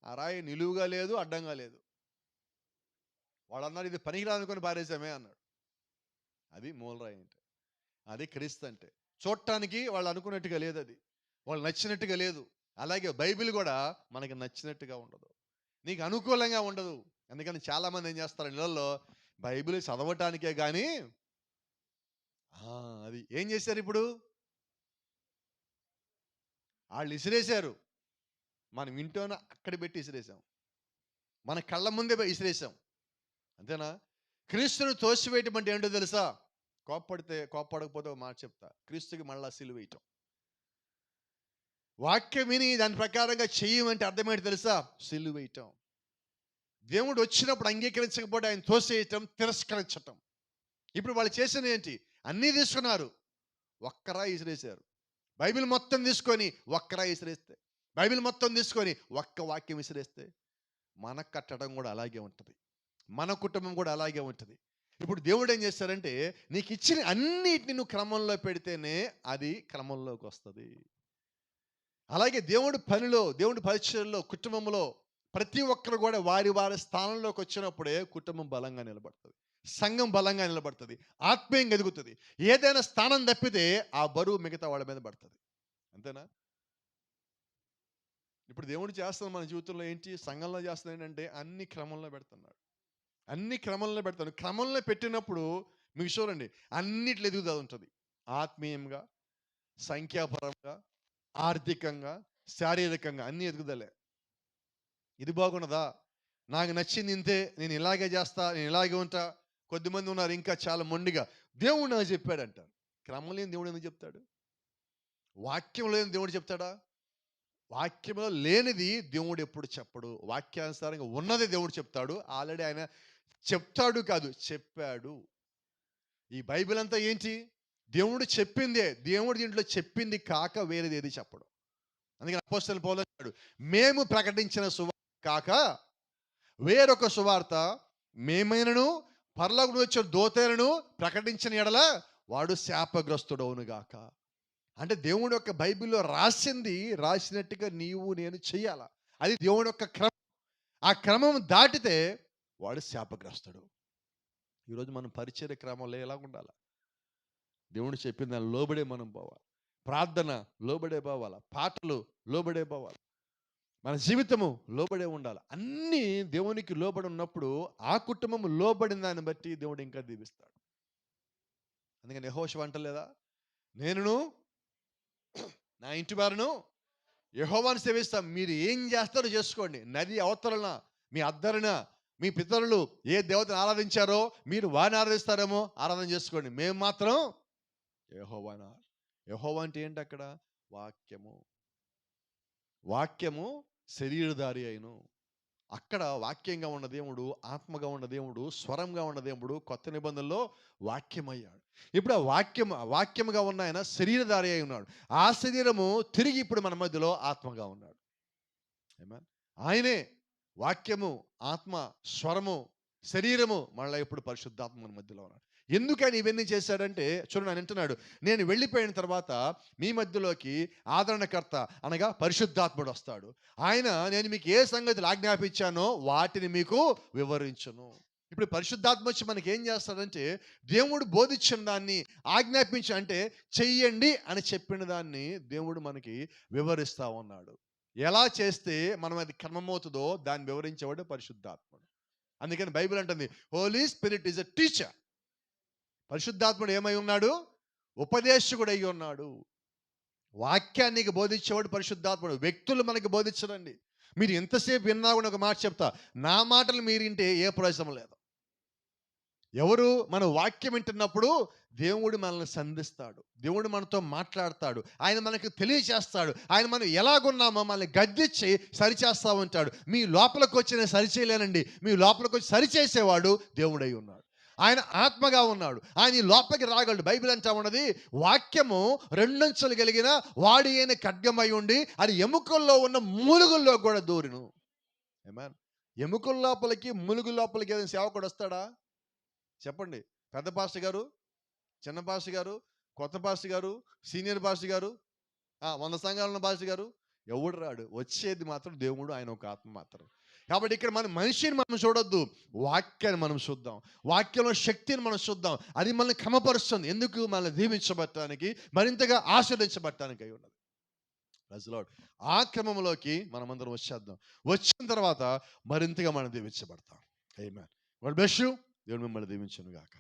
ఆ రాయి నిలువుగా లేదు, అడ్డంగా లేదు. వాళ్ళు అన్నారు, ఇది పనికిరానుకొని పారేసామే అన్నాడు. అది మూలరాయి అంటే, అది క్రీస్తు అంటే. చూడటానికి వాళ్ళు అనుకున్నట్టుగా లేదు, అది వాళ్ళు నచ్చినట్టుగా లేదు. అలాగే బైబిల్ కూడా మనకి నచ్చినట్టుగా ఉండదు, నీకు అనుకూలంగా ఉండదు. అందుకని చాలామంది ఏం చేస్తారు ఇళ్ళల్లో, బైబిల్ చదవటానికే కానీ అది ఏం చేశారు ఇప్పుడు, వాళ్ళు ఇసిరేశారు. మనం ఇంట్లోనే అక్కడ పెట్టి ఇసిరేసాం, మన కళ్ళ ముందే ఇసిరేసాం. అంతేనా? క్రీస్తుని తోసివేయటం అంటే ఏంటో తెలుసా? కోప్పడకపోతే ఒక మాట చెప్తా, క్రీస్తుకి మళ్ళా సిలువేయటం. వాక్యం విని దాని ప్రకారంగా చెయ్యమంటే అర్థమేంటి తెలుసా? సిలువేయటం. దేవుడు వచ్చినప్పుడు అంగీకరించకపోతే ఆయన తోసేయటం, తిరస్కరించటం. ఇప్పుడు వాళ్ళు చేసింది ఏంటి? అన్నీ తీసుకున్నారు, ఒక్కరా ఇసిరేశారు. బైబిల్ మొత్తం తీసుకొని ఒక్కరా ఇసిరేస్తే, బైబిల్ మొత్తం తీసుకొని ఒక్క వాక్యం విసిరేస్తే, మన కట్టడం కూడా అలాగే ఉంటుంది, మన కుటుంబం కూడా అలాగే ఉంటుంది. ఇప్పుడు దేవుడు ఏం చేస్తారంటే, నీకు ఇచ్చిన అన్నిటిని నువ్వు క్రమంలో పెడితేనే అది క్రమంలోకి వస్తుంది. అలాగే దేవుడి పనిలో, దేవుడి పరిచయంలో, కుటుంబంలో ప్రతి ఒక్కరు కూడా వారి వారి స్థానంలోకి వచ్చినప్పుడే కుటుంబం బలంగా నిలబడుతుంది, సంఘం బలంగా నిలబడుతుంది, ఆత్మీయంగా ఎదుగుతుంది. ఏదైనా స్థానం తప్పితే ఆ బరువు మిగతా వాళ్ళ మీద పడుతుంది. అంతేనా? ఇప్పుడు దేవుడు చేస్తున్న మన జీవితంలో ఏంటి, సంఘంలో చేస్తున్న ఏంటంటే అన్ని క్రమంలో పెడుతున్నాడు, అన్ని క్రమంలో పెడతాడు. క్రమంలో పెట్టినప్పుడు మీకు చూడండి అన్నిట్లో ఎదుగుదల ఉంటుంది. ఆత్మీయంగా, సంఖ్యాపరంగా, ఆర్థికంగా, శారీరకంగా అన్ని ఎదుగుదలే. ఇది బాగున్నదా? నాకు నచ్చింది ఇంతే, నేను ఇలాగే చేస్తా, నేను ఇలాగే ఉంటా. కొద్దిమంది ఉన్నారు ఇంకా చాలా మొండిగా, దేవుడు నాకు చెప్పాడంటారు. క్రమం లేని దేవుడు ఎందుకు చెప్తాడు? వాక్యం లేని దేవుడు చెప్తాడా? వాక్యంలో లేనిది దేవుడు ఎప్పుడు చెప్పడు. వాక్యానుసారంగా ఉన్నది దేవుడు చెప్తాడు. ఆల్రెడీ ఆయన చెప్తాడు కాదు, చెప్పాడు. ఈ బైబిల్ అంతా ఏంటి? దేవుడు చెప్పిందే. దేవుడు దీంట్లో చెప్పింది కాక వేరేది ఏది చెప్పడు. అందుకని అపోస్తలుడు పౌలు అన్నాడు, మేము ప్రకటించిన సువార్త కాక వేరొక సువార్త మేమైనను పరలోకం నుంచి వచ్చిన దూతలను ప్రకటించిన ఎడల వాడు శాపగ్రస్తుడవును గాక. అంటే దేవుడు యొక్క బైబిల్లో రాసినట్టుగా నీవు నేను చెయ్యాల. అది దేవుడి యొక్క క్రమం. ఆ క్రమం దాటితే వాడు శాపగ్రస్తుడు. ఈరోజు మనం పరిచర్య క్రమంలో ఎలా ఉండాలి? దేవుడు చెప్పిన దాన్ని లోబడే మనం పోవాలి. ప్రార్థన లోబడే పోవాలి, పాటలు లోబడే పోవాలి, మన జీవితము లోబడే ఉండాలి. అన్నీ దేవునికి లోబడి ఉన్నప్పుడు ఆ కుటుంబం లోబడిన దాన్ని బట్టి దేవుడు ఇంకా దీవిస్తాడు. అందుకని యెహోషువ అంటలేదా, నేనును నా ఇంటి వారును యెహోవాను సేవిస్తాం, మీరు ఏం చేస్తారో చేసుకోండి. నది అవతలన మీ అద్దరిన మీ పితరులు ఏ దేవతను ఆరాధించారో మీరు వారిని ఆరాధిస్తారేమో, ఆరాధన చేసుకోండి, మేము మాత్రం యెహోవాను. యెహోవా అంటే ఏంటి అక్కడ? వాక్యము. వాక్యము శరీరధారి అయిను. అక్కడ వాక్యంగా ఉన్న దేవుడు, ఆత్మగా ఉన్న దేవుడు, స్వరంగా ఉన్న దేవుడు కొత్త నిబంధనలో వాక్యమయ్యాడు. ఇప్పుడు ఆ వాక్యముగా ఉన్న ఆయన శరీరధారి అయి ఉన్నాడు. ఆ శరీరము తిరిగి ఇప్పుడు మన మధ్యలో ఆత్మగా ఉన్నాడు. ఆమేన్. ఆయనే వాక్యము, ఆత్మ, స్వరము, శరీరము, మళ్ళీ ఇప్పుడు పరిశుద్ధాత్మ మన మధ్యలో ఉన్నాడు. ఎందుకని ఇవన్నీ చేశాడంటే చూడండి, ఆయన అంటున్నాడు, నేను వెళ్ళిపోయిన తర్వాత మీ మధ్యలోకి ఆదరణకర్త అనగా పరిశుద్ధాత్ముడు వస్తాడు. ఆయన నేను మీకు ఏ సంగతులు ఆజ్ఞాపించానో వాటిని మీకు వివరించును. ఇప్పుడు పరిశుద్ధాత్మ వచ్చి మనకి ఏం చేస్తాడంటే, దేవుడు బోధించిన దాన్ని ఆజ్ఞాపించి అంటే చెయ్యండి అని చెప్పిన దాన్ని దేవుడు మనకి వివరిస్తా ఉన్నాడు. ఎలా చేస్తే మనం అది క్రమమవుతుందో దాన్ని వివరించేవాడు పరిశుద్ధాత్ముడు. అందుకని బైబిల్ అంటుంది holy spirit is a teacher. పరిశుద్ధాత్ముడు ఏమై ఉన్నాడు? ఉపదేశకుడు అయి ఉన్నాడు. వాక్యానికి బోధించేవాడు పరిశుద్ధాత్ముడు. వ్యక్తులు మనకి బోధించరండి. మీరు ఎంతసేపు విన్నా కూడా ఒక మాట చెప్తా, నా మాటలు మీరు వింటే ఏ ప్రయోజనం లేదు. ఎవరు మన వాక్యం వింటున్నప్పుడు దేవుడు మనల్ని సంధిస్తాడు, దేవుడు మనతో మాట్లాడతాడు, ఆయన మనకు తెలియచేస్తాడు, ఆయన మనం ఎలాగున్నామో మనల్ని గద్దించి సరిచేస్తా ఉంటాడు. మీ లోపలికి వచ్చి నేను సరిచేయలేనండి, మీ లోపలికి వచ్చి సరిచేసేవాడు దేవుడై ఉన్నాడు. ఆయన ఆత్మగా ఉన్నాడు, ఆయన ఈ లోపలికి రాగలడు. బైబిల్ అంటా ఉన్నది, వాక్యము రెండంచులు కలిగిన వాడి అయిన ఖడ్గమై ఉండి అది ఎముకల్లో ఉన్న మూలుగుల్లో కూడా దూరును. ఆమేన్. ఎముకల లోపలికి మూలుగు లోపలికి ఏదైనా సేవకుడు వస్తాడా? చెప్పండి. పెద్ద పాస్టర్ గారు, చిన్న పాస్టర్ గారు, కొత్త పాస్టర్ గారు, సీనియర్ పాస్టర్ గారు, 100 సంఘాలు ఉన్న పాస్టర్ గారు, ఎవడు రాడు. వచ్చేది మాత్రం దేవుడు, ఆయన ఒక ఆత్మ మాత్రం. కాబట్టి ఇక్కడ మన మనిషిని మనం చూడొద్దు, వాక్యాన్ని మనం చూద్దాం. వాక్యంలో శక్తిని మనం చూద్దాం. అది మనల్ని క్రమపరుస్తుంది. ఎందుకు? మనల్ని దీవించబట్టడానికి, మరింతగా ఆశీర్వదించబట్టడానికి అయి ఉన్నది. Praise the Lord. ఆ క్రమంలోకి మనమందరం వచ్చేద్దాం. వచ్చిన తర్వాత మరింతగా మనం దీవించబడతాం. ఆమేన్. God bless you. దేవుడు మిమ్మల్ని దీవించును గాక.